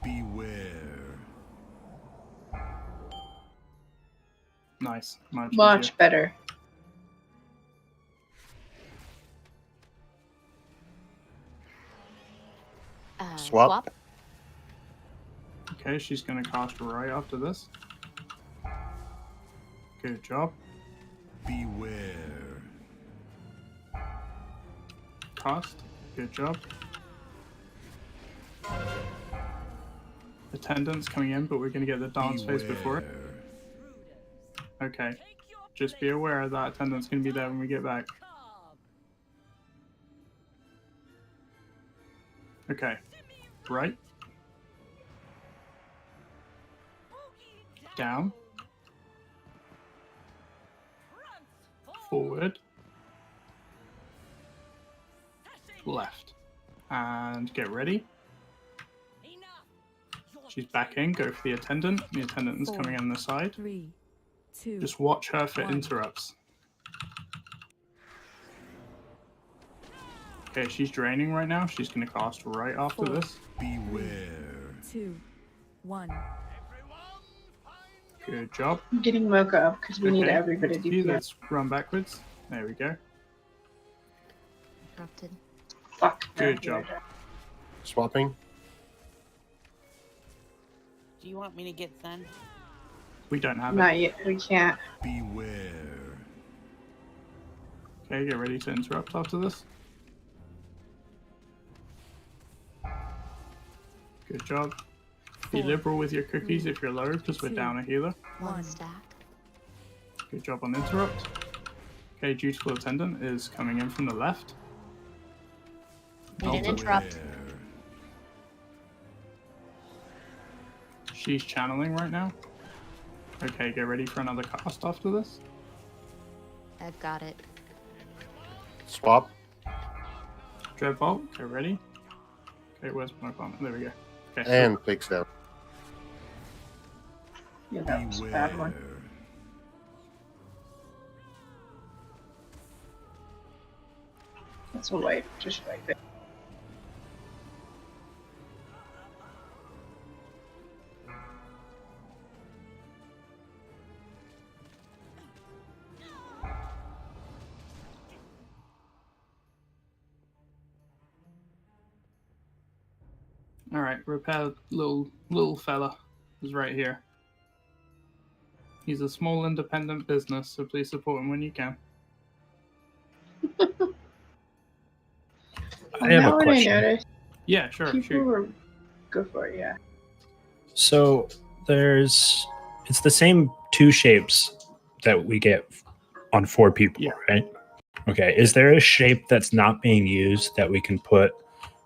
Beware. Nice. Much easier. better. Swap. Okay, she's going to cast right after this. Good job. Beware. Cast. Good job. Attendant's coming in, but we're going to get the dance phase before it. Okay. Just be aware that attendant's going to be there when we get back. Okay. Right. Down. Forward. Left. And get ready. She's back in. Go for the attendant. The attendant is coming in the side. 3, 2. Just watch her for 1. interrupts. Okay, she's draining right now. She's going to cast right after 4, this. Beware. 2, 1. Good job. I'm getting Mocha up because we need everybody to do that. Let's run backwards. There we go. Interrupted. Fuck. Good job. Swapping. Do you want me to get Sun? We don't have it. Not yet. We can't. Beware. Okay, get ready to interrupt after this. Good job. Be 4, liberal with your cookies if you're low, because we're 2, down a healer. 1 stack. Good job on interrupt. Okay, dutiful attendant is coming in from the left. Need an Alpha. interrupt. She's channeling right now. Okay, get ready for another cast after this. I've got it. Swap. Dreadbolt, get ready. Okay, where's my bomb? There we go. Okay. And big step. Yeah, that was a bad one. That's a wipe. Just wipe it. All right, repair little fella is right here. He's a small independent business, so please support him when you can. I have a Now when I question. noticed, Yeah, sure, people shoot. were go for it. Yeah. So it's the same two shapes that we get on 4 people, Yeah. right? Okay. Is there a shape that's not being used that we can put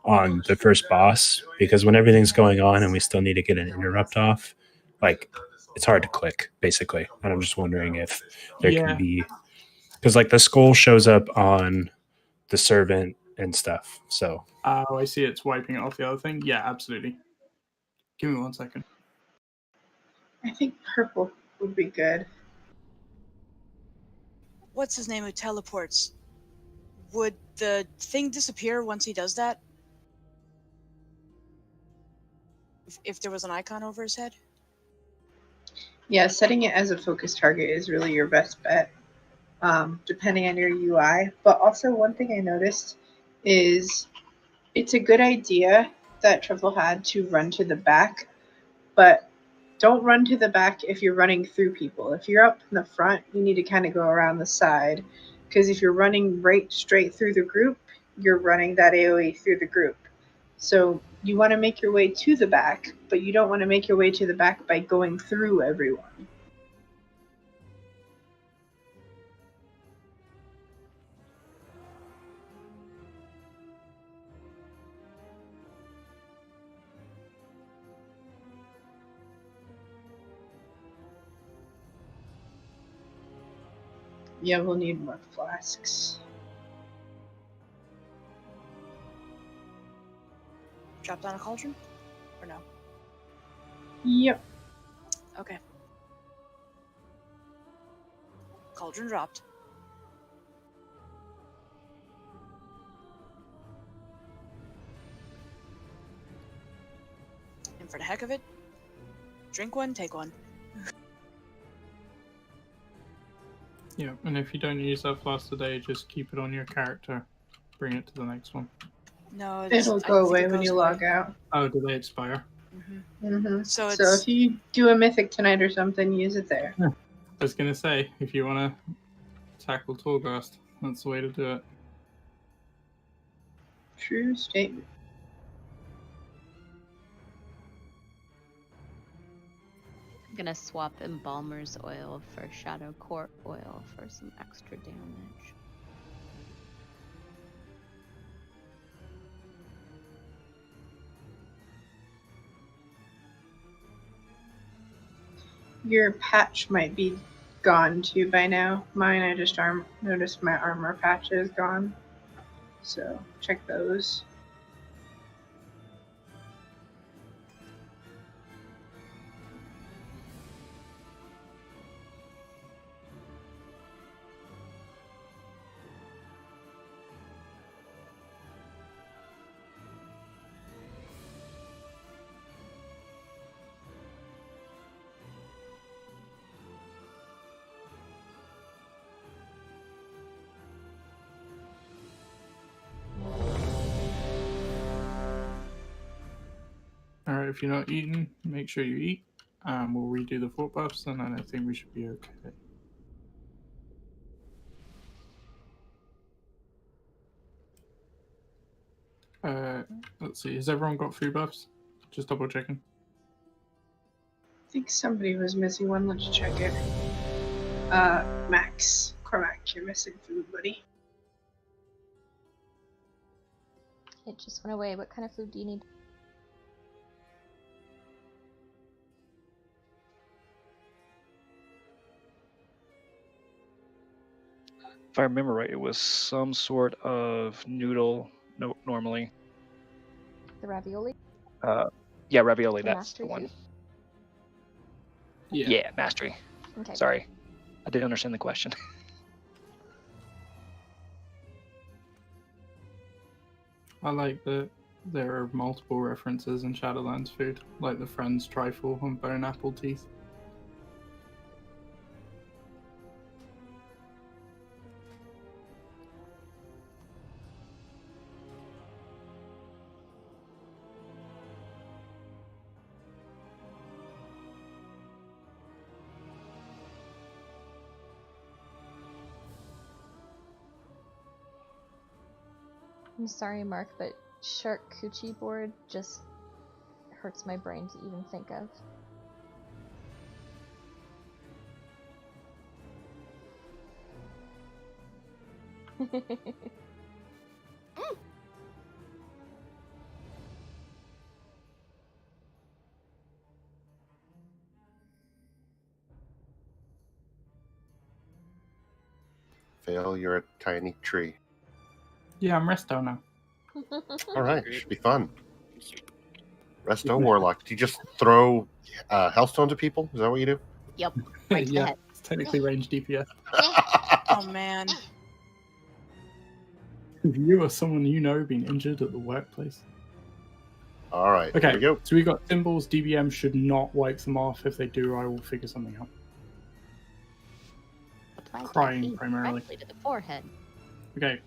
on the first boss? Because when everything's going on and we still need to get an interrupt off, like it's hard to click, basically. And I'm just wondering if there can be, because like the skull shows up on the servant and stuff. So Oh, I see. It's wiping it off the other thing. Yeah, absolutely. Give me 1 second. I think purple would be good. What's his name who teleports? Would the thing disappear once he does that? If there was an icon over his head? Yeah, setting it as a focus target is really your best bet, depending on your UI. But also, one thing I noticed is it's a good idea that Truffle had to run to the back, but don't run to the back if you're running through people. If you're up in the front, you need to kind of go around the side, because if you're running right straight through the group, you're running that AoE through the group. So you want to make your way to the back, but you don't want to make your way to the back by going through everyone. Yeah, we'll need more flasks. Drop down a cauldron? Or no? Yep. Okay. Cauldron dropped. And for the heck of it, drink one, take one. Yeah, and if you don't use that flask today, just keep it on your character. Bring it to the next one. No, It'll go away when you log out. Oh, do they expire? So if you do a mythic tonight or something, use it there. I was gonna say, if you want to tackle Torghast, that's the way to do it. True statement. I'm gonna swap Embalmer's oil for Shadow Court oil for some extra damage. Your patch might be gone too by now. Mine, I just noticed my armor patch is gone. So check those. Alright, if you're not eating, make sure you eat. We'll redo the fort buffs, and then I think we should be okay. Let's see, has everyone got food buffs? Just double checking. I think somebody was missing one. Let's check it. Max. Cormac, you're missing food, buddy. It just went away. What kind of food do you need? If I remember right, it was some sort of noodle. No, normally. The ravioli? Yeah, ravioli. The That's mastery the one. food? Yeah, mastery. Okay. Sorry, I didn't understand the question. I like that there are multiple references in Shadowlands food, like the Friends trifle and bone apple teeth. I'm sorry, Mark, but charcuterie board just hurts my brain to even think of. Fail, you're a tiny tree. Yeah, I'm resto now. All right, should be fun. Resto Warlock. Do you just throw hellstones at people? Is that what you do? Yep. Right to the Yeah, head. it's technically range DPS. Oh man. Have you or someone you know been injured at the workplace? All right, Okay, here we go. so we got symbols. DBM should not wipe them off. If they do, I will figure something out. Apply Crying caffeine primarily. directly to the forehead. Okay,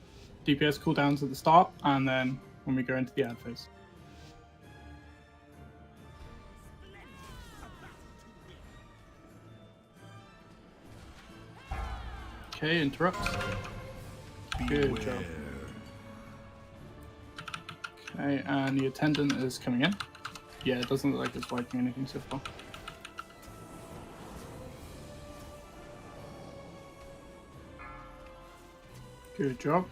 DPS cooldowns at the start, and then when we go into the ad phase. Okay, interrupts. Good job. Okay, and the attendant is coming in. Yeah, it doesn't look like it's wiping anything so far. Good job.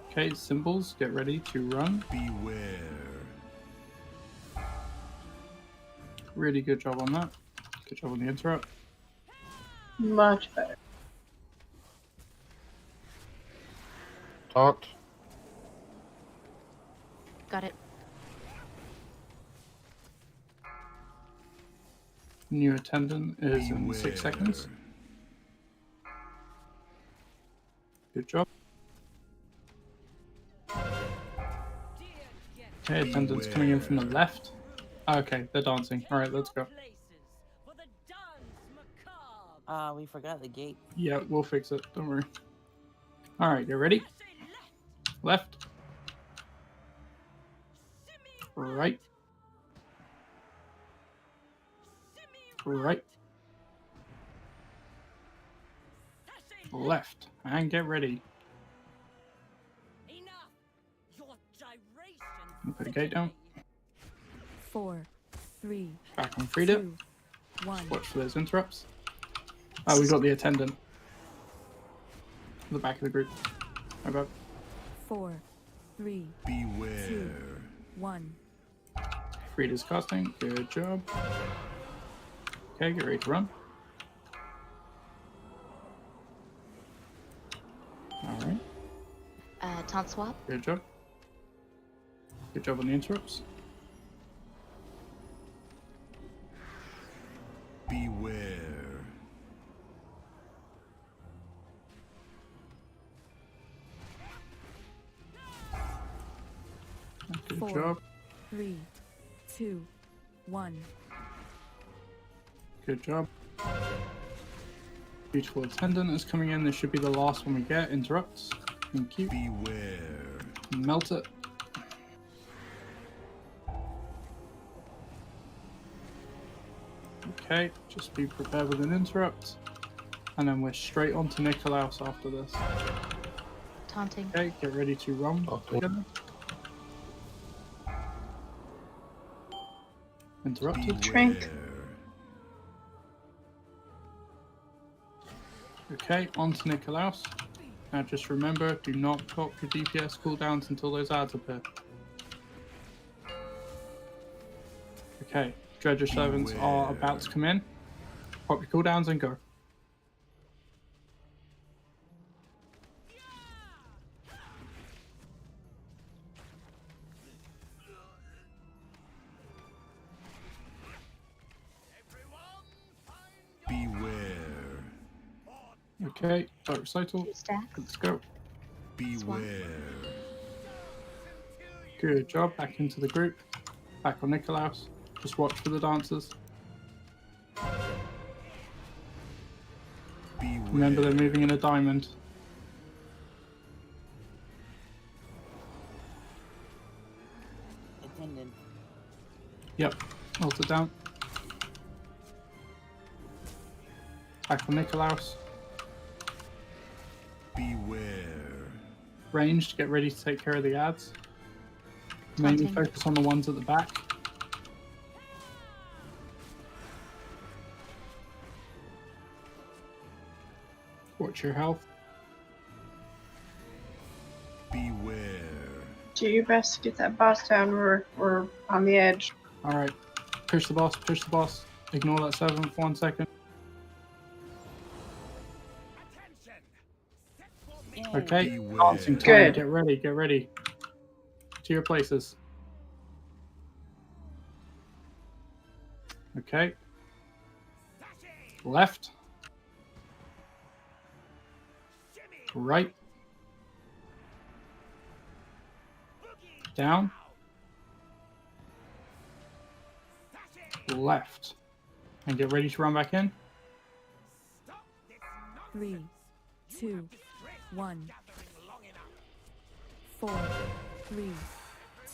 Okay, symbols, get ready to run. Beware. Really good job on that. Good job on the interrupt. Much better. Taunt. Got it. New attendant is in 6 seconds. Good job. Okay, attendant's coming in from the left. Okay, they're dancing. Alright, let's go. We forgot the gate. Yeah, we'll fix it. Don't worry. Alright, you ready? Left. Right. Right. Left. And get ready. Put the gate down. 4, 3, Back on freedom. 2, 1. Watch for those interrupts. Oh, we got the attendant. The back of the group. How about 4, 3, Beware. 2, 1. Frida's casting? Good job. Okay, get ready to run. Alright, Taunt swap. good job. Good job on the interrupts. Beware. Good 4, job. 3, 2, 1. Good job. Beautiful attendant is coming in. This should be the last one we get. Interrupts. Thank you. Beware. Melt it. Okay, just be prepared with an interrupt. And then we're straight on to Nikolaus after this. Taunting. Okay, get ready to run together. Interrupted. Drink. Okay, on to Nikolaus. Now just remember, do not pop your DPS cooldowns until those ads appear. Okay, Dredger servants are about to come in. Pop your cooldowns and go. Beware. Okay, Dark Recital. Let's go. Beware. Good job. Back into the group. Back on Nikolaus. Just watch for the dancers. Beware. Remember, they're moving in a diamond. Attendant. Yep. Hold it down. Back on Nikolaus. Beware. Ranged, get ready to take care of the ads. Mainly Taunting. focus on the ones at the back. Watch your health. Beware. Do your best to get that boss down. We're on the edge. Alright. Push the boss, push the boss. Ignore that servant for 1 second. Okay. Beware. Dancing time. Good. Get ready, get ready. To your places. Okay. Left. Right. Down. Left. And get ready to run back in. 3, 2, 1. 4, 3,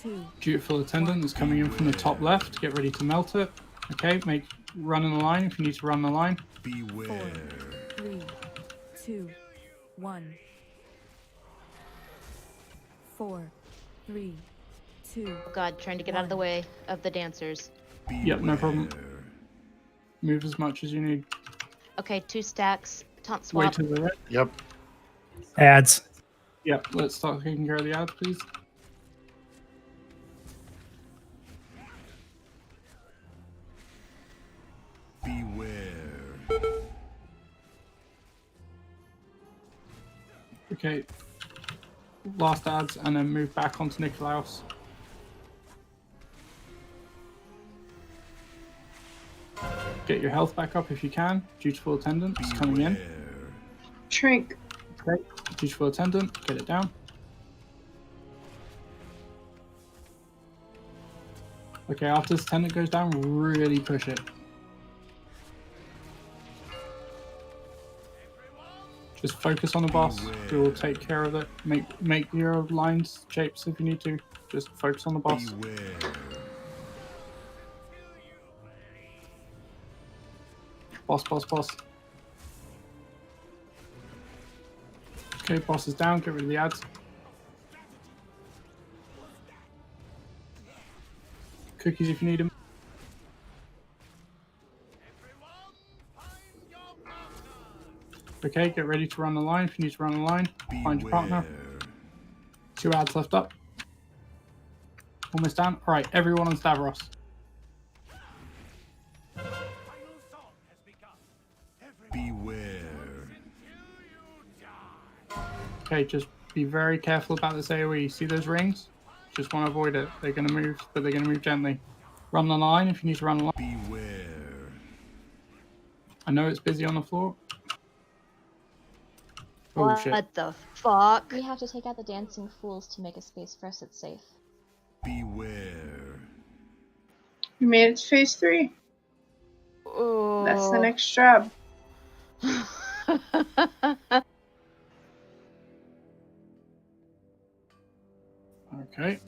2. Dutiful attendant is coming in from the top left. Get ready to melt it. Okay, run in the line if you need to run the line. Beware. 3, 2, 1. 4, 3, 2. Oh god, trying to get out of the way of the dancers. Yep, no problem. Move as much as you need. Okay, 2 stacks. Taunt Way swap. to the right. Yep. Ads. Yep, let's start taking care of the ads, please. Beware. Okay. Last ads and then move back onto Nikolaus. Get your health back up if you can. Dutiful attendant is coming in. Shrink. Okay. Dutiful attendant, get it down. Okay, after this attendant goes down, really push it. Just focus on the boss. We will take care of it. Make your lines, shapes if you need to. Just focus on the boss. Beware. Boss. Okay, boss is down. Get rid of the ads. Cookies if you need them. Okay, get ready to run the line. If you need to run the line, find your partner. 2 ads left up. Almost down. Alright, everyone on Stavros. Beware. Okay, just be very careful about this AoE. See those rings? Just want to avoid it. They're going to move, but they're going to move gently. Run the line if you need to run the line. Beware. I know it's busy on the floor. Oh shit. What the fuck? We have to take out the dancing fools to make a space for us that's safe. Beware. We made it to phase 3. Oh. That's the next job. Okay.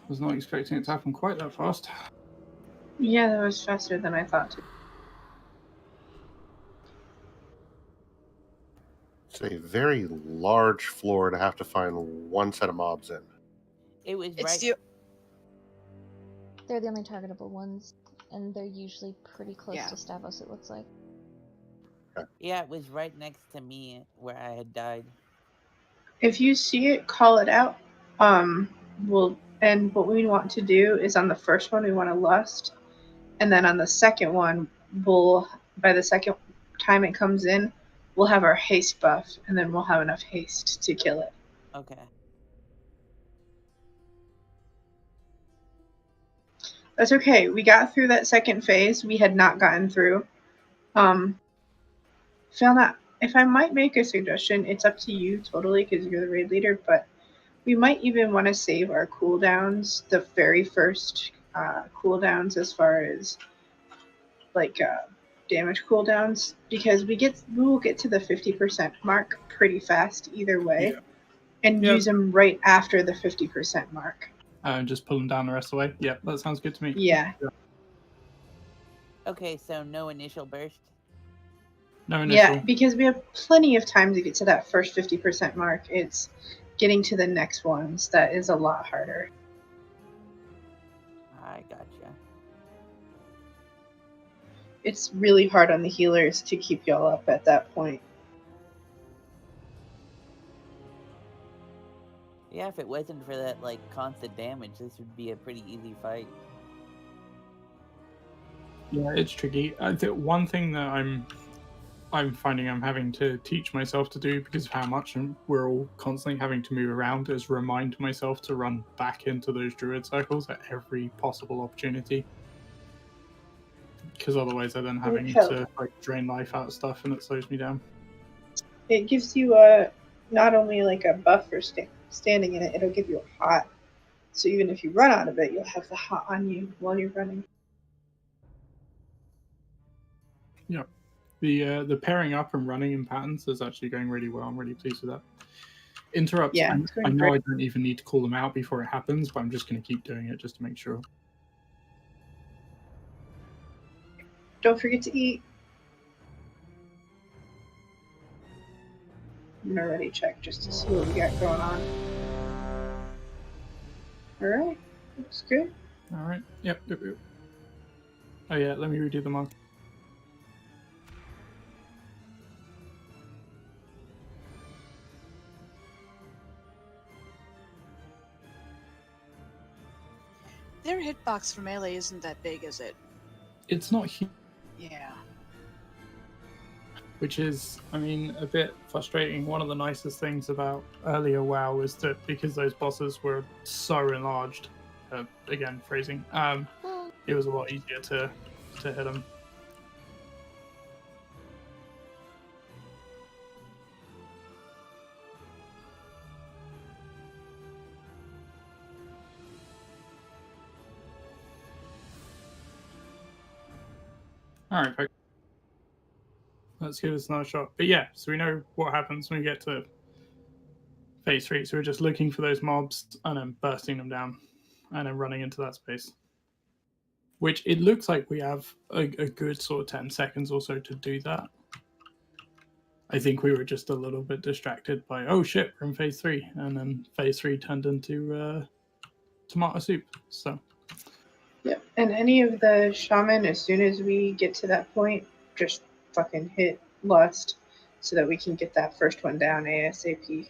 Was not expecting it to happen quite that fast. Yeah, that was faster than I thought. It's a very large floor to have to find one set of mobs in. It was It's right. the They're the only targetable ones, and they're usually pretty close Yeah. to Stavros, it looks like. Yeah, it was right next to me where I had died. If you see it, call it out. And what we want to do is on the first one we want to lust, and then on the second one by the second time it comes in, we'll have our haste buff, and then we'll have enough haste to kill it. Okay. That's okay. We got through that second phase. We had not gotten through. Fiona, if I might make a suggestion, it's up to you totally because you're the raid leader, but we might even want to save our cooldowns, the very first cooldowns as far as damage cooldowns, because we will get to the 50% mark pretty fast either way, and use them right after the 50% mark. And just pull them down the rest of the way. Yep, that sounds good to me. Yeah. Okay, so no initial burst. No initial. Yeah, because we have plenty of time to get to that first 50% mark. It's getting to the next ones that is a lot harder. I gotcha. It's really hard on the healers to keep y'all up at that point. Yeah, if it wasn't for that like constant damage, this would be a pretty easy fight. Yeah, it's tricky. I think one thing that I'm finding I'm having to teach myself to do because of how much we're all constantly having to move around is remind myself to run back into those druid circles at every possible opportunity. Because otherwise I'm then having to like drain life out of stuff and it slows me down. It gives you not only like a buff for standing in it, it'll give you a hot. So even if you run out of it, you'll have the hot on you while you're running. Yeah. The pairing up and running in patterns is actually going really well. I'm really pleased with that. Interrupts, Yeah, I know I don't even need to call them out before it happens, but I'm just going to keep doing it just to make sure. Don't forget to eat. I'm gonna already check just to see what we got going on. Alright, looks good. Alright, yep. Oh yeah, let me redo the mark. Their hitbox for melee isn't that big, is it? It's not huge. Yeah. Which is, I mean, a bit frustrating. One of the nicest things about earlier WoW is that because those bosses were so enlarged, again, phrasing, it was a lot easier to hit them. Alright, folks. Let's give this another shot. But yeah, so we know what happens when we get to phase 3. So we're just looking for those mobs and then bursting them down and then running into that space. Which it looks like we have a good sort of 10 seconds or so to do that. I think we were just a little bit distracted by, oh shit, we're in phase 3. And then phase 3 turned into tomato soup. So. Yep, and any of the shaman, as soon as we get to that point, just fucking hit lust so that we can get that first one down ASAP.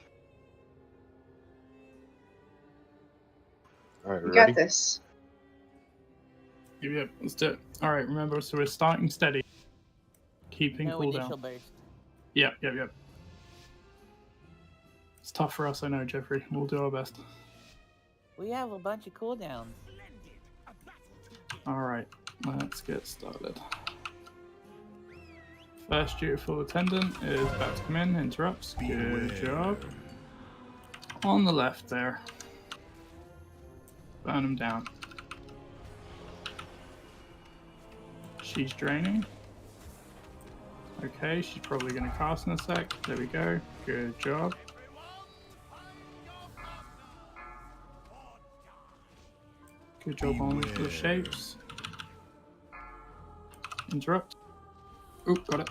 All right, we ready? got this. Yep, let's do it. All right, remember, so we're starting steady, keeping No cooldown. initial burst. Yep. It's tough for us, I know, Jeffrey. We'll do our best. We have a bunch of cooldowns. All right, let's get started. First dutiful attendant is about to come in. Interrupts. Good job. On the left there. Burn him down. She's draining. Okay, she's probably going to cast in a sec. There we go. Good job. Good job on the shapes. Interrupt. Oh, got it.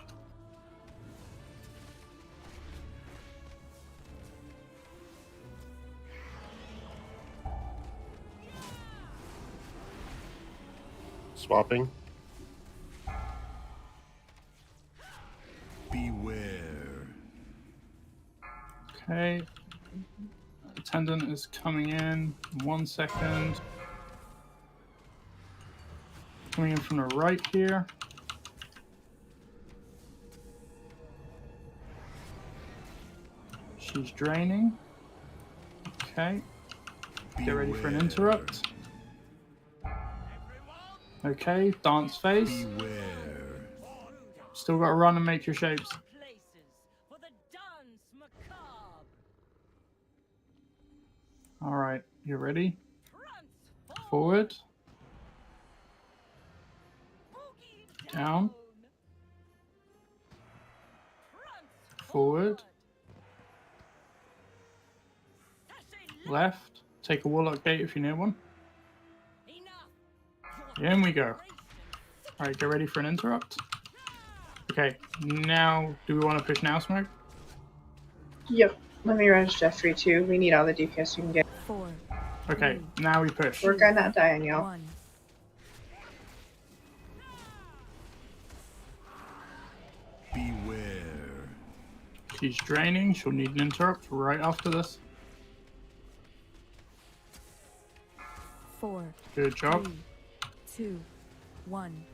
Swapping. Beware. Okay. Attendant is coming in. 1 second. Coming in from the right here. She's draining. Okay. Get ready for an interrupt. Okay, dance phase. Beware. Still got to run and make your shapes. All right, you ready? Forward. Down. Forward. Left. Take a warlock gate if you need one. In we go. Alright, get ready for an interrupt. Okay, now do we want to push now, Smoke? Yep. Let me run Jeffrey too. We need all the DPS we can get. 4, Okay, 3, now we push. Work on not dying, y'all. 1. Beware. She's draining. She'll need an interrupt right after this. 4, Good job. 3, 2, 1.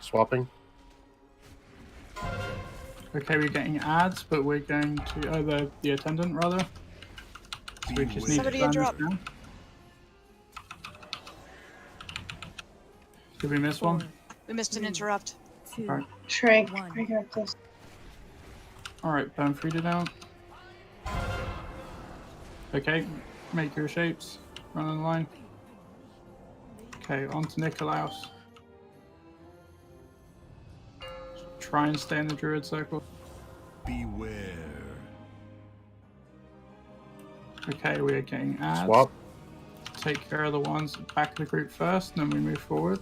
Swapping. Okay, we're getting ads, but we're going to the attendant rather. So we just need Somebody to burn this interrupt. down. Did we miss one? 4, We missed an 3, interrupt. 2, Alright. Trank, 1. I got this. Alright, burn Frida down. Okay, make your shapes. Run on the line. Okay, on to Nikolaus. Try and stay in the druid circle. Beware. Okay, we're getting ads. Swap. Take care of the ones back of the group first, and then we move forward.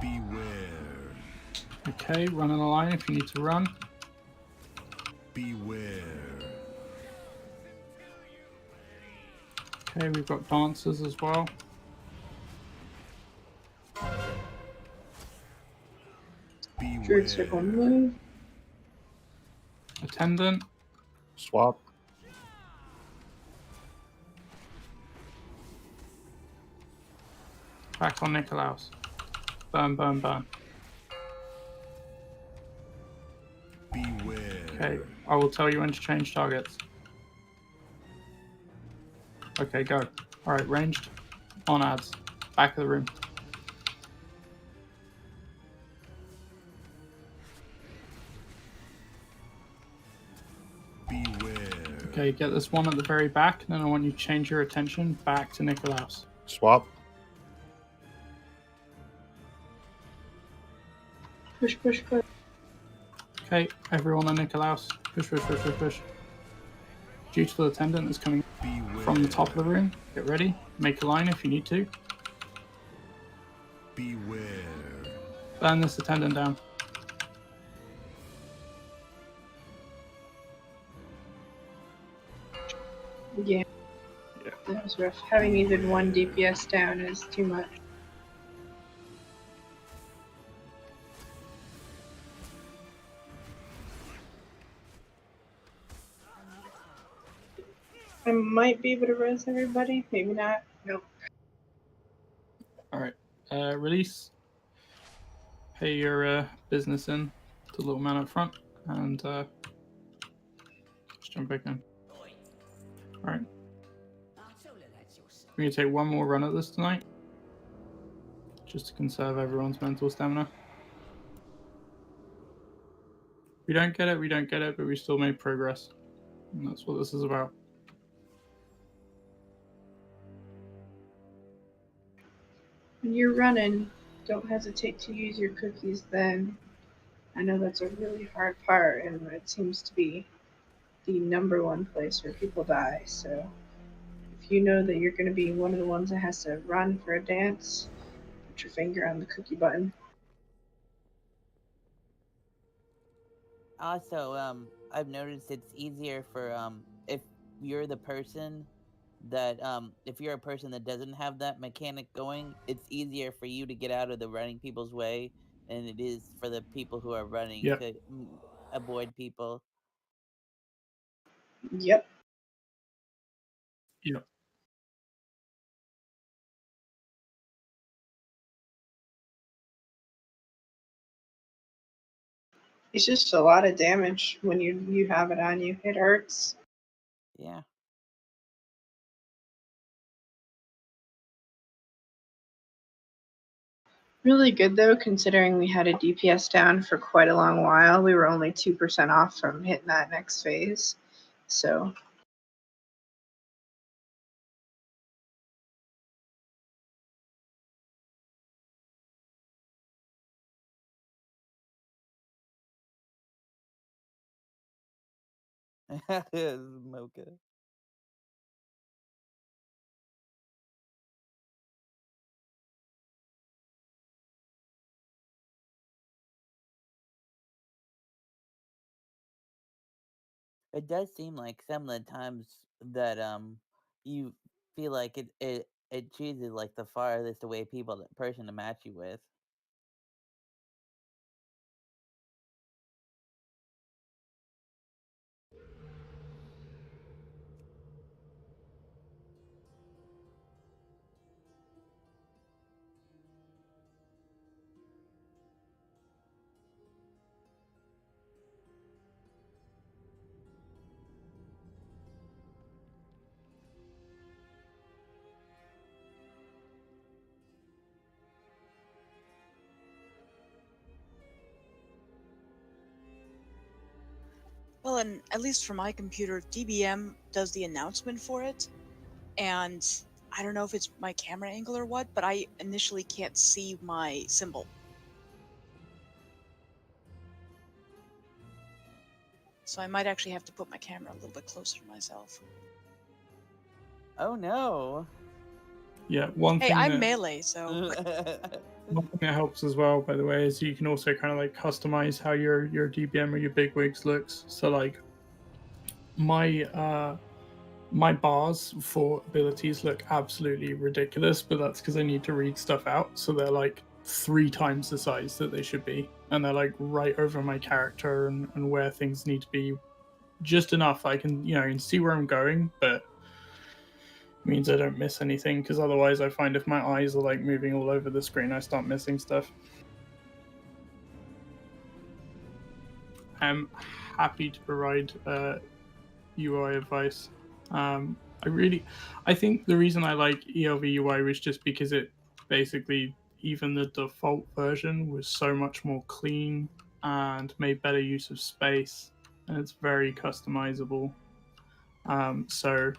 Beware. Okay, run on the line if you need to run. Beware. Okay, we've got dancers as well. Druid circle move. Attendant. Swap. Back on Nikolaus. Burn, burn, burn. Beware. Okay, I will tell you when to change targets. Okay, go. Alright, ranged. On ads. Back of the room. Beware. Okay, get this one at the very back, and then I want you to change your attention back to Nikolaus. Swap. Push, push, push. Okay, everyone on Nikolaus. Push, push, push, push, push. Dutiful attendant is coming Beware. from the top of the room. Get ready. Make a line if you need to. Beware. Burn this attendant down. Yeah. Yeah. That was rough. Having even one DPS down is too much. I might be able to res everybody. Maybe not. Nope. Alright. Release. Pay your business in to the little man up front. And just jump back in. Alright. We're going to take one more run at this tonight. Just to conserve everyone's mental stamina. We don't get it, we don't get it, but we still made progress. And that's what this is about. When you're running, don't hesitate to use your cookies then. I know that's a really hard part, and it seems to be the number one place where people die. So if you know that you're going to be one of the ones that has to run for a dance, put your finger on the cookie button. Also, I've noticed it's easier for if you're the person that if you're a person that doesn't have that mechanic going, it's easier for you to get out of the running people's way than it is for the people who are running Yep. to avoid people. Yep. Yep. It's just a lot of damage when you have it on you. It hurts. Yeah. Really good though, considering we had a DPS down for quite a long while. We were only 2% off from hitting that next phase. So Mocha. It does seem like some of the times that you feel like it chooses like the farthest away person to match you with. Well, and at least for my computer, DBM does the announcement for it, and I don't know if it's my camera angle or what, but I initially can't see my symbol. So I might actually have to put my camera a little bit closer to myself. Oh no. Yeah, one Hey, thing I'm that melee, so one thing that helps as well, by the way, is you can also kind of like customize how your DBM or your bigwigs looks. So like my bars for abilities look absolutely ridiculous, but that's because I need to read stuff out. So they're like 3 times the size that they should be, and they're like right over my character and where things need to be, just enough I can I can see where I'm going, but means I don't miss anything, because otherwise I find if my eyes are like moving all over the screen, I start missing stuff. I'm happy to provide UI advice. I think the reason I like ELV UI was just because it basically, even the default version was so much more clean and made better use of space, and it's very customizable. So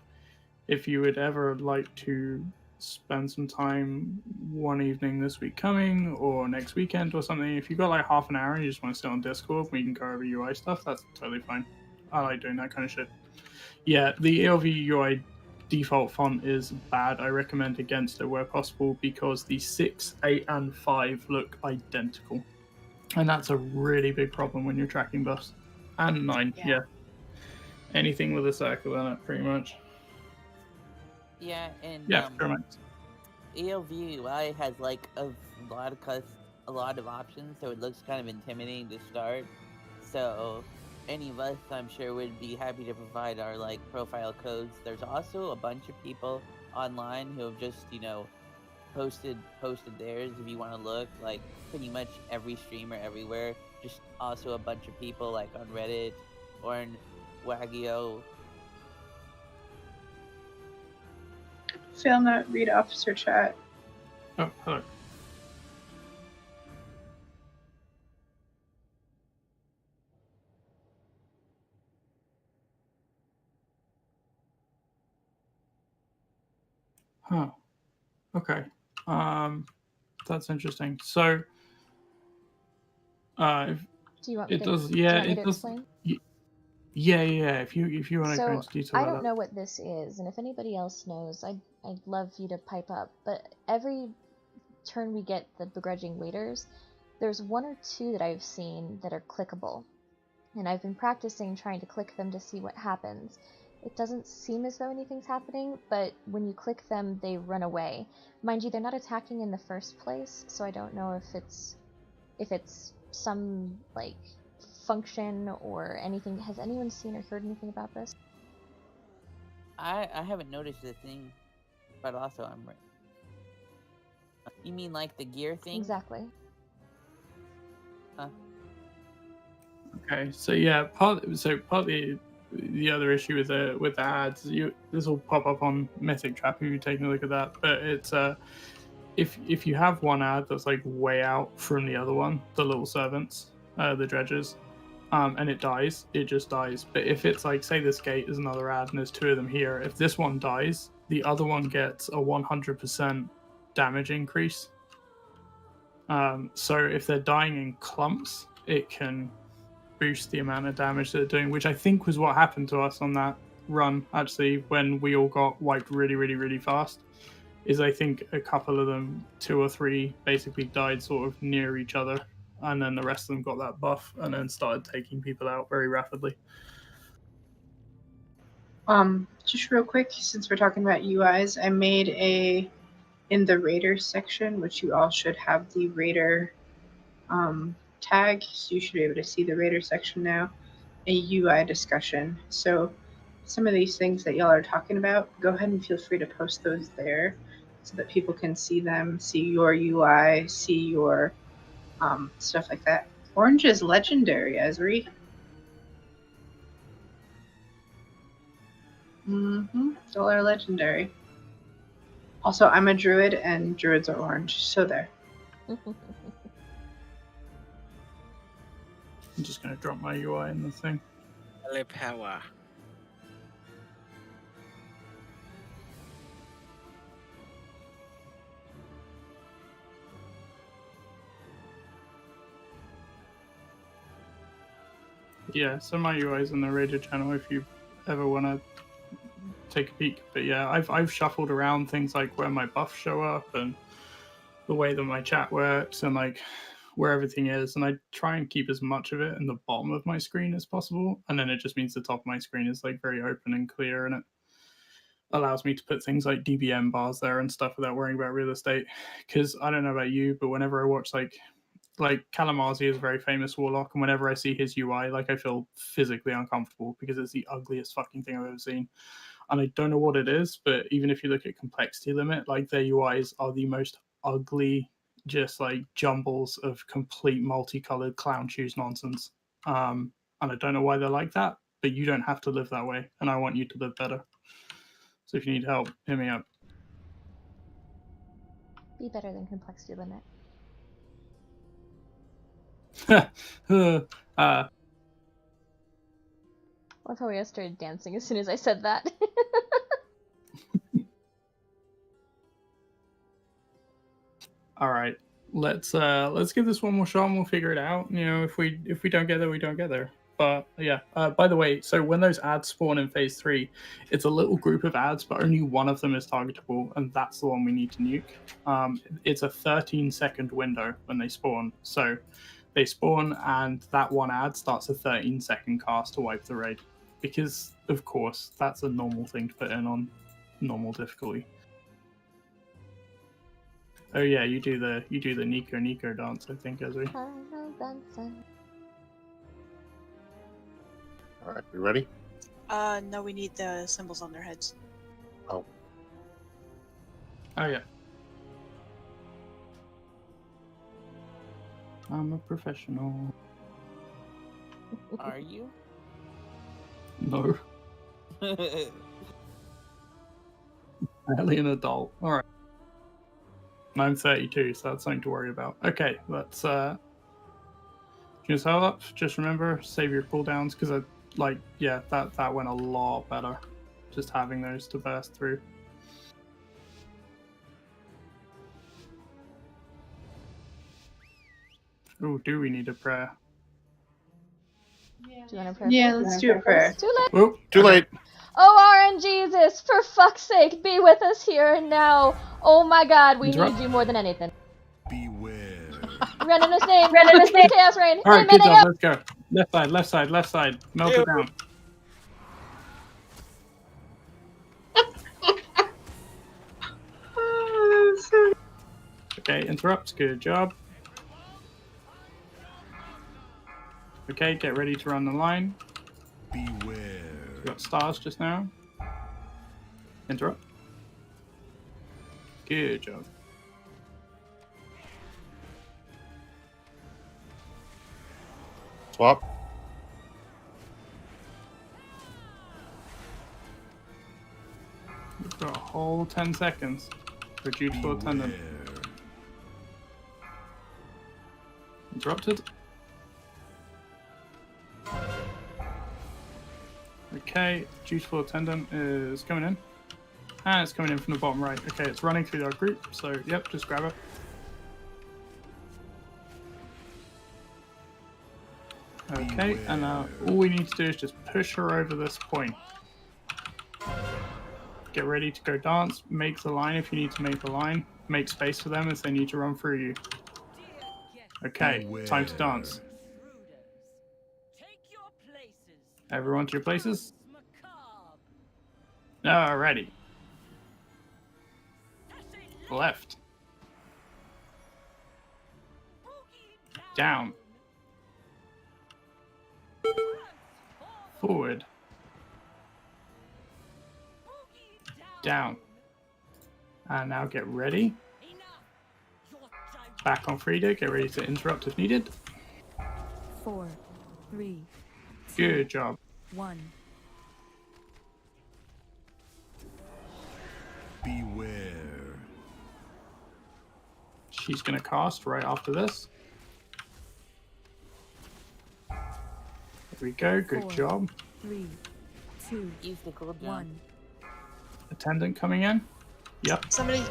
if you would ever like to spend some time one evening this week coming or next weekend or something, if you've got like half an hour and you just want to sit on Discord, we can go over UI stuff, that's totally fine. I like doing that kind of shit. Yeah, the ELV UI default font is bad. I recommend against it where possible, because the 6, 8, and 5 look identical. And that's a really big problem when you're tracking buffs. And 9, yeah. Anything with a circle in it, pretty much. Yeah, and Yeah, correct. ELV UI has like a lot of options, so it looks kind of intimidating to start. So any of us, I'm sure, would be happy to provide our like profile codes. There's also a bunch of people online who have just posted theirs. If you want to look, like pretty much every streamer everywhere. Just also a bunch of people like on Reddit or in Wagio. Fail not read officer chat. Oh, hello. Huh. Okay. That's interesting. So, Do you want me it to, does. do you Yeah, want me it to does. explain? Yeah. If you want to go So into detail I about don't know what this is, and if anybody else knows, I'd love you to pipe up. But every turn we get the begrudging waiters, there's 1 or 2 that I've seen that are clickable, and I've been practicing trying to click them to see what happens. It doesn't seem as though anything's happening, but when you click them, they run away. Mind you, they're not attacking in the first place, so I don't know if it's some like function or anything. Has anyone seen or heard anything about this? I haven't noticed a thing, but also I'm right. You mean like the gear thing? Exactly. Huh. Okay, so yeah, partly the other issue with the ads, this will pop up on Mythic Trap if you're taking a look at that. But it's if you have one ad that's like way out from the other one, the little servants, the dredgers, and it dies, it just dies. But if it's like, say this gate is another ad and there's 2 of them here, if this one dies, the other one gets a 100% damage increase. So if they're dying in clumps, it can boost the amount of damage they're doing, which I think was what happened to us on that run, actually, when we all got wiped really, really, really fast. Is I think a couple of them, 2 or 3, basically died sort of near each other, and then the rest of them got that buff and then started taking people out very rapidly. Just real quick, since we're talking about UIs, I made in the Raider section, which you all should have the Raider tag, so you should be able to see the Raider section now, a UI discussion. So some of these things that y'all are talking about, go ahead and feel free to post those there so that people can see them, see your UI, see your stuff like that. Orange is legendary, Ezri. All are legendary. Also, I'm a druid, and druids are orange, so there. I'm just going to drop my UI in the thing. Melee power. Yeah, so my UI is in the Raider channel if you ever want to take a peek. But yeah, I've shuffled around things like where my buffs show up and the way that my chat works and like where everything is, and I try and keep as much of it in the bottom of my screen as possible, and then it just means the top of my screen is like very open and clear, and it allows me to put things like DBM bars there and stuff without worrying about real estate. Because I don't know about you, but whenever I watch like Kalamazoo is a very famous warlock, and whenever I see his UI, like I feel physically uncomfortable because it's the ugliest fucking thing I've ever seen. And I don't know what it is, but even if you look at complexity limit, like their UIs are the most ugly, just like jumbles of complete multicolored clown shoes nonsense. And I don't know why they're like that, but you don't have to live that way, and I want you to live better. So if you need help, hit me up. Be better than complexity limit. Love how I started dancing as soon as I said that. All right, let's give this one more shot and we'll figure it out. You know, if we don't get there, we don't get there. But yeah, by the way, so when those ads spawn in phase 3, it's a little group of ads, but only one of them is targetable, and that's the one we need to nuke. It's a 13-second window when they spawn. So they spawn, and that one ad starts a 13-second cast to wipe the raid. Because, of course, that's a normal thing to put in on normal difficulty. Oh yeah, you do the Nico dance, I think, Ezri. All right, we ready? No, we need the symbols on their heads. Oh. Oh yeah. I'm a professional. Are you? No. Barely an adult. All right. And I'm 32, so that's something to worry about. Okay, let's just hold up. Just remember, save your cooldowns, because that went a lot better. Just having those to burst through. Oh, do we need a prayer? Do you want a prayer? Yeah, let's do a prayer. Too late. Oh, Too late. Oh, RN Jesus, for fuck's sake, be with us here and now. Oh my God, we need you more than anything. Beware. Run in his name, run in his name, Chaos Rain. All right, good job. Let's go. Left side. Melt it down. Okay, interrupt. Good job. Okay, get ready to run the line. Beware. We got stars just now. Interrupt. Good job. Swap. We've got a whole 10 seconds for dutiful attendant. Interrupted. Okay, dutiful attendant is coming in. And it's coming in from the bottom right. Okay, it's running through our group, so yep, just grab it. Okay, and all we need to do is just push her over this point. Get ready to go dance, make the line if you need to make the line. Make space for them if they need to run through you. Okay, time to dance. Everyone to your places. Alrighty. Left. Down. Forward. Down. And now get ready. Back on Frida. Get ready to interrupt if needed. 4, 3, Good job. 1. Beware. She's going to cast right after this. There we go. Good 4, job. 3, 2, Use the cooldown. 1. Attendant coming in. Yep. Somebody.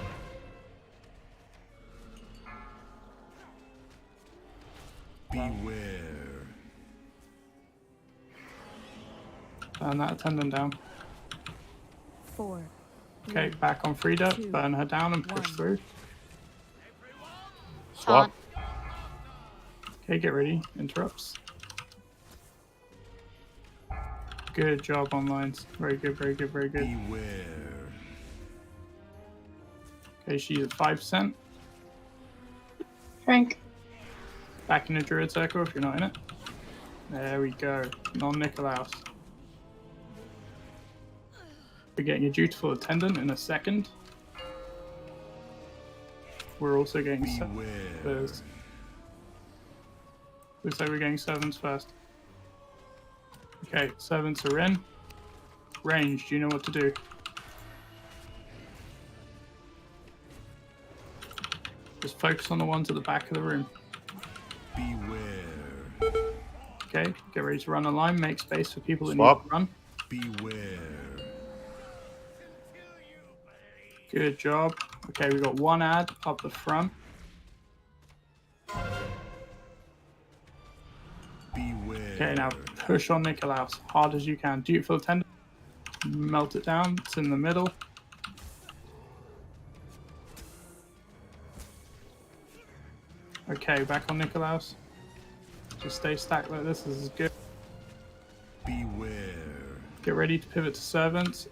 Beware. Burn that attendant down. 4. Okay, back on Frida. 2, Burn her down and push 1. through. Swap. Okay, get ready. Interrupts. Good job on lines. Very good, very good, very good. Beware. Okay, she's at 5%. Frank. Back in the Druid Circle if you're not in it. There we go. Non-Nicolaus. We're getting a dutiful attendant in a second. We're also getting servants. Looks like we're getting servants first. Okay, servants are in. Range, do you know what to do? Just focus on the ones at the back of the room. Beware. Okay, get ready to run a line. Make space for people that Swap. need to run. Beware. Good job. Okay, we got one ad up the front. Beware. Okay, now push on Nicolaus hard as you can. Dutiful attendant. Melt it down. It's in the middle. Okay, back on Nicolaus. Just stay stacked like this. This is good. Beware. Get ready to pivot to servants.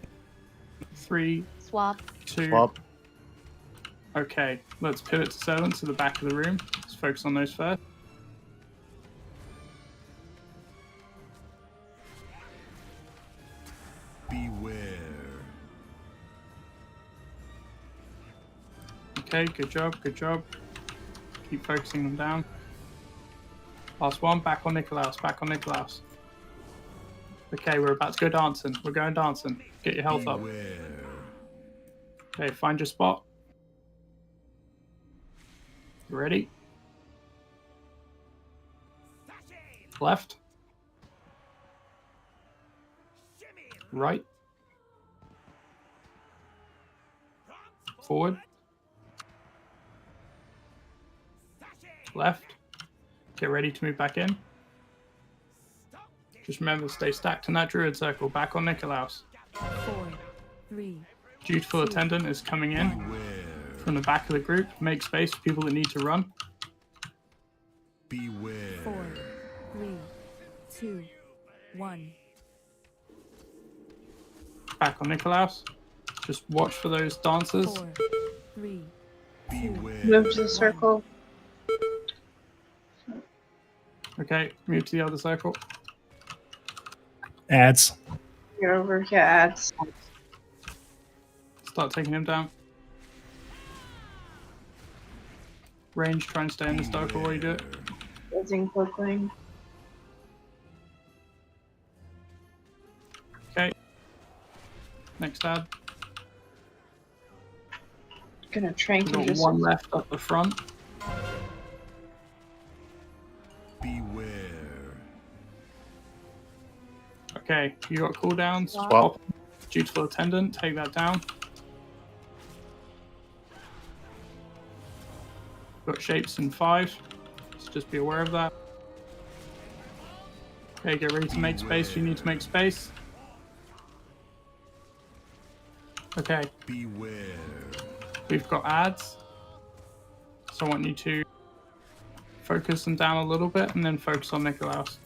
3, Swap. 2. Swap. Okay, let's pivot to servants to the back of the room. Let's focus on those first. Beware. Okay, good job, good job. Keep focusing them down. Last one, back on Nicolaus, back on Nicolaus. Okay, we're about to go dancing. We're going dancing. Get your health up. Beware. Okay, find your spot. You ready? Left. Right. Forward. Left. Get ready to move back in. Just remember, stay stacked in that druid circle. Back on Nicolaus. 4, 3, Dutiful 2, attendant is coming in Beware. from the back of the group. Make space for people that need to run. Beware. 4, 3, 2, 1. Back on Nicolaus. Just watch for those dancers. 4, 3, 2, Beware. Move to the circle. Okay, move to the other circle. Ads. You're over. Yeah, ads. Start taking him down. Range, try and stay in the circle while you do it. Building cloakling. Okay. Next ad. Gonna trank We've you got just. one left up the front. Beware. Okay, you got cooldowns. Swap. Dutiful attendant, take that down. Got shapes in 5. So just be aware of that. Okay, get ready to make space. You need to make space. Okay, Beware. we've got ads. So I want you to focus them down a little bit and then focus on Nicolaus.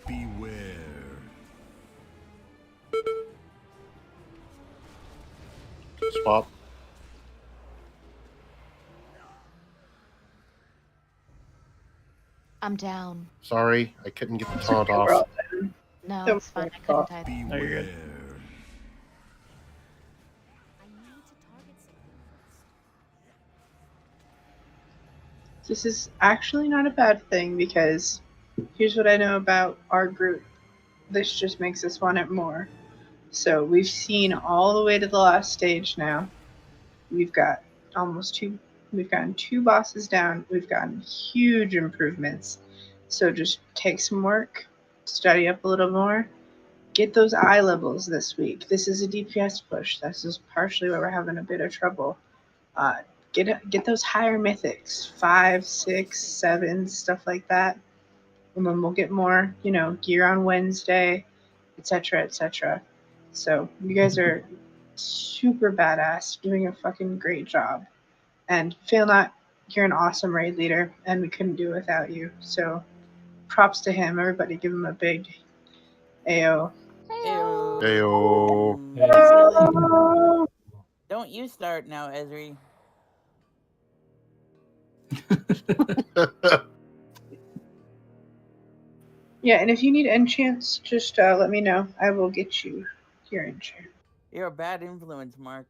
Beware. spot? I'm down. Sorry, I couldn't get the It's taunt okay, we're off. all down. No, Don't it's fine. worry, I couldn't Paul. type. No, you're good. Beware. This is actually not a bad thing because here's what I know about our group. This just makes us want it more. So we've seen all the way to the last stage now. We've got we've gotten 2 bosses down. We've gotten huge improvements. So just take some work, study up a little more, get those eye levels this week. This is a DPS push. This is partially why we're having a bit of trouble. Uh, get those higher mythics, 5, 6, 7, stuff like that. And then we'll get more, gear on Wednesday, etc., etc. So you guys are super badass, doing a fucking great job. And fail not, you're an awesome raid leader, and we couldn't do it without you. So props to him. Everybody give him a big AO. Ayo. Silly. Don't you start now, Ezri. Yeah, and if you need enchants, just let me know. I will get you your enchant. You're a bad influence, Mark.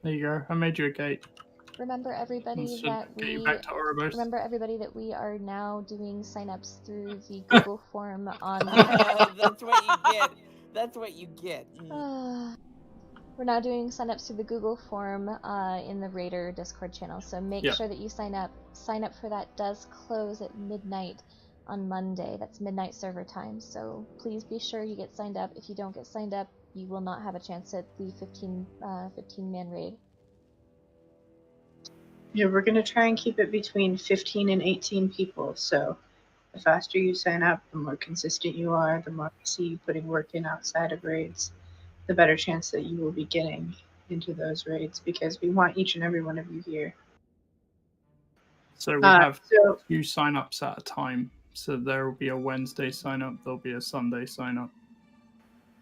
There you go. I made you a gate. Remember everybody Should that get you we back to Ouroboros. remember everybody that we are now doing signups through the Google form on. That's what you get. That's what you get. We're now doing signups through the Google form in the Raider Discord channel. So make sure that you sign up. Sign up for that does close at midnight on Monday. That's midnight server time. So please be sure you get signed up. If you don't get signed up, you will not have a chance at the 15-man raid. Yeah, we're going to try and keep it between 15 and 18 people. So the faster you sign up, the more consistent you are, the more we see you putting work in outside of raids, the better chance that you will be getting into those raids because we want each and every one of you here. So we have 2 sign-ups at a time. So there will be a Wednesday sign-up, there'll be a Sunday sign-up.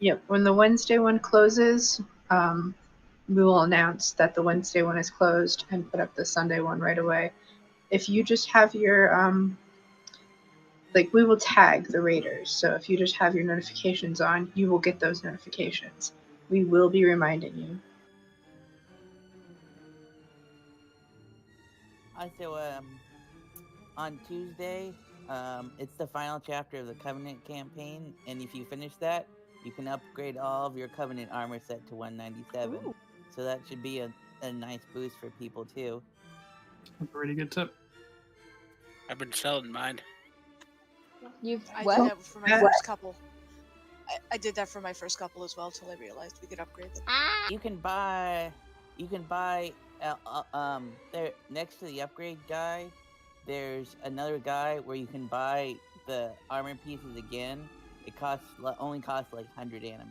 Yep, when the Wednesday one closes, we will announce that the Wednesday one is closed and put up the Sunday one right away. If you just have your, we will tag the raiders. So if you just have your notifications on, you will get those notifications. We will be reminding you. Also, on Tuesday, it's the final chapter of the Covenant campaign, and if you finish that, you can upgrade all of your Covenant armor set to 197. Ooh. So that should be a nice boost for people too. A pretty good tip. I've been selling mine. I did that for my first couple. I did that for my first couple as well till I realized we could upgrade them. You can buy there next to the upgrade guy, there's another guy where you can buy the armor pieces again. It only costs like 100 anima.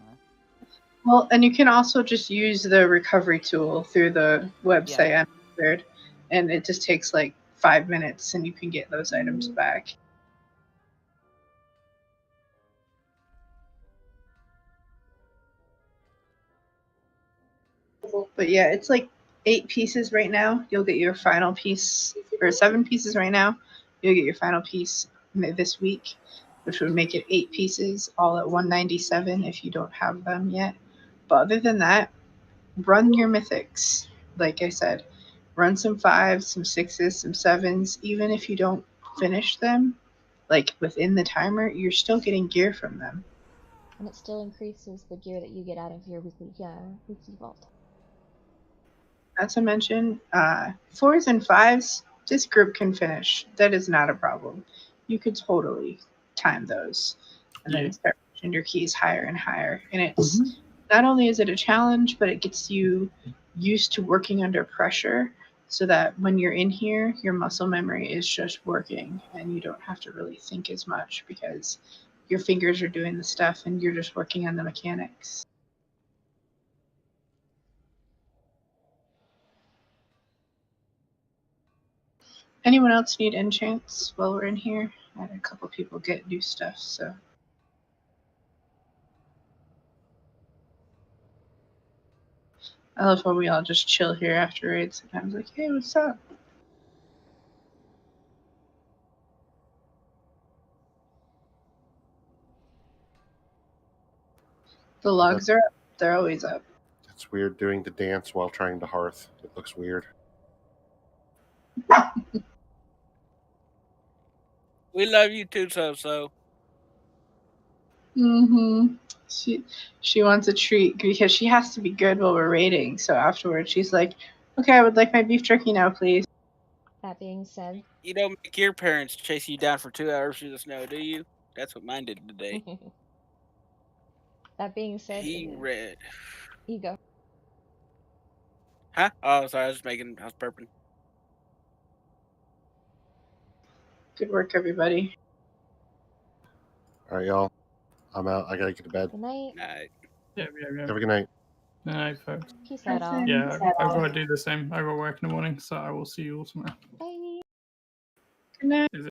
Well, and you can also just use the recovery tool through the website, and it just takes like 5 minutes, and you can get those items back. But yeah, it's like 8 pieces right now. You'll get your final piece, or 7 pieces right now. You'll get your final piece this week, which would make it 8 pieces, all at 197 if you don't have them yet. But other than that, run your mythics. Like I said, run some 5s, some 6s, some 7s. Even if you don't finish them, like within the timer, you're still getting gear from them. And it still increases the gear that you get out of your weekly vault. Not to mention, 4s and 5s, this group can finish. That is not a problem. You could totally time those and then start pushing your keys higher and higher. And it's not only is it a challenge, but it gets you used to working under pressure so that when you're in here, your muscle memory is just working and you don't have to really think as much because your fingers are doing the stuff and you're just working on the mechanics. Anyone else need enchants while we're in here? I had a couple people get new stuff, so. I love when we all just chill here after raids. Sometimes like, hey, what's up? The logs are up. They're always up. It's weird doing the dance while trying to hearth. It looks weird. We love you too, so. Mm-hmm. She wants a treat because she has to be good while we're raiding. So afterwards, she's like, "Okay, I would like my beef jerky now, please." That being said, You don't make your parents chase you down for 2 hours through the snow, do you? That's what mine did today. that being said, He read. you go. Huh? Oh, sorry. I was burping. Good work, everybody. All right, y'all. I'm out. I gotta get to bed. Good night. Night. Yeah. Have a good night. Good night, folks. Peace out, all. Yeah, I've got to do the same. I've got work in the morning, so I will see you all tomorrow. Bye. Good night.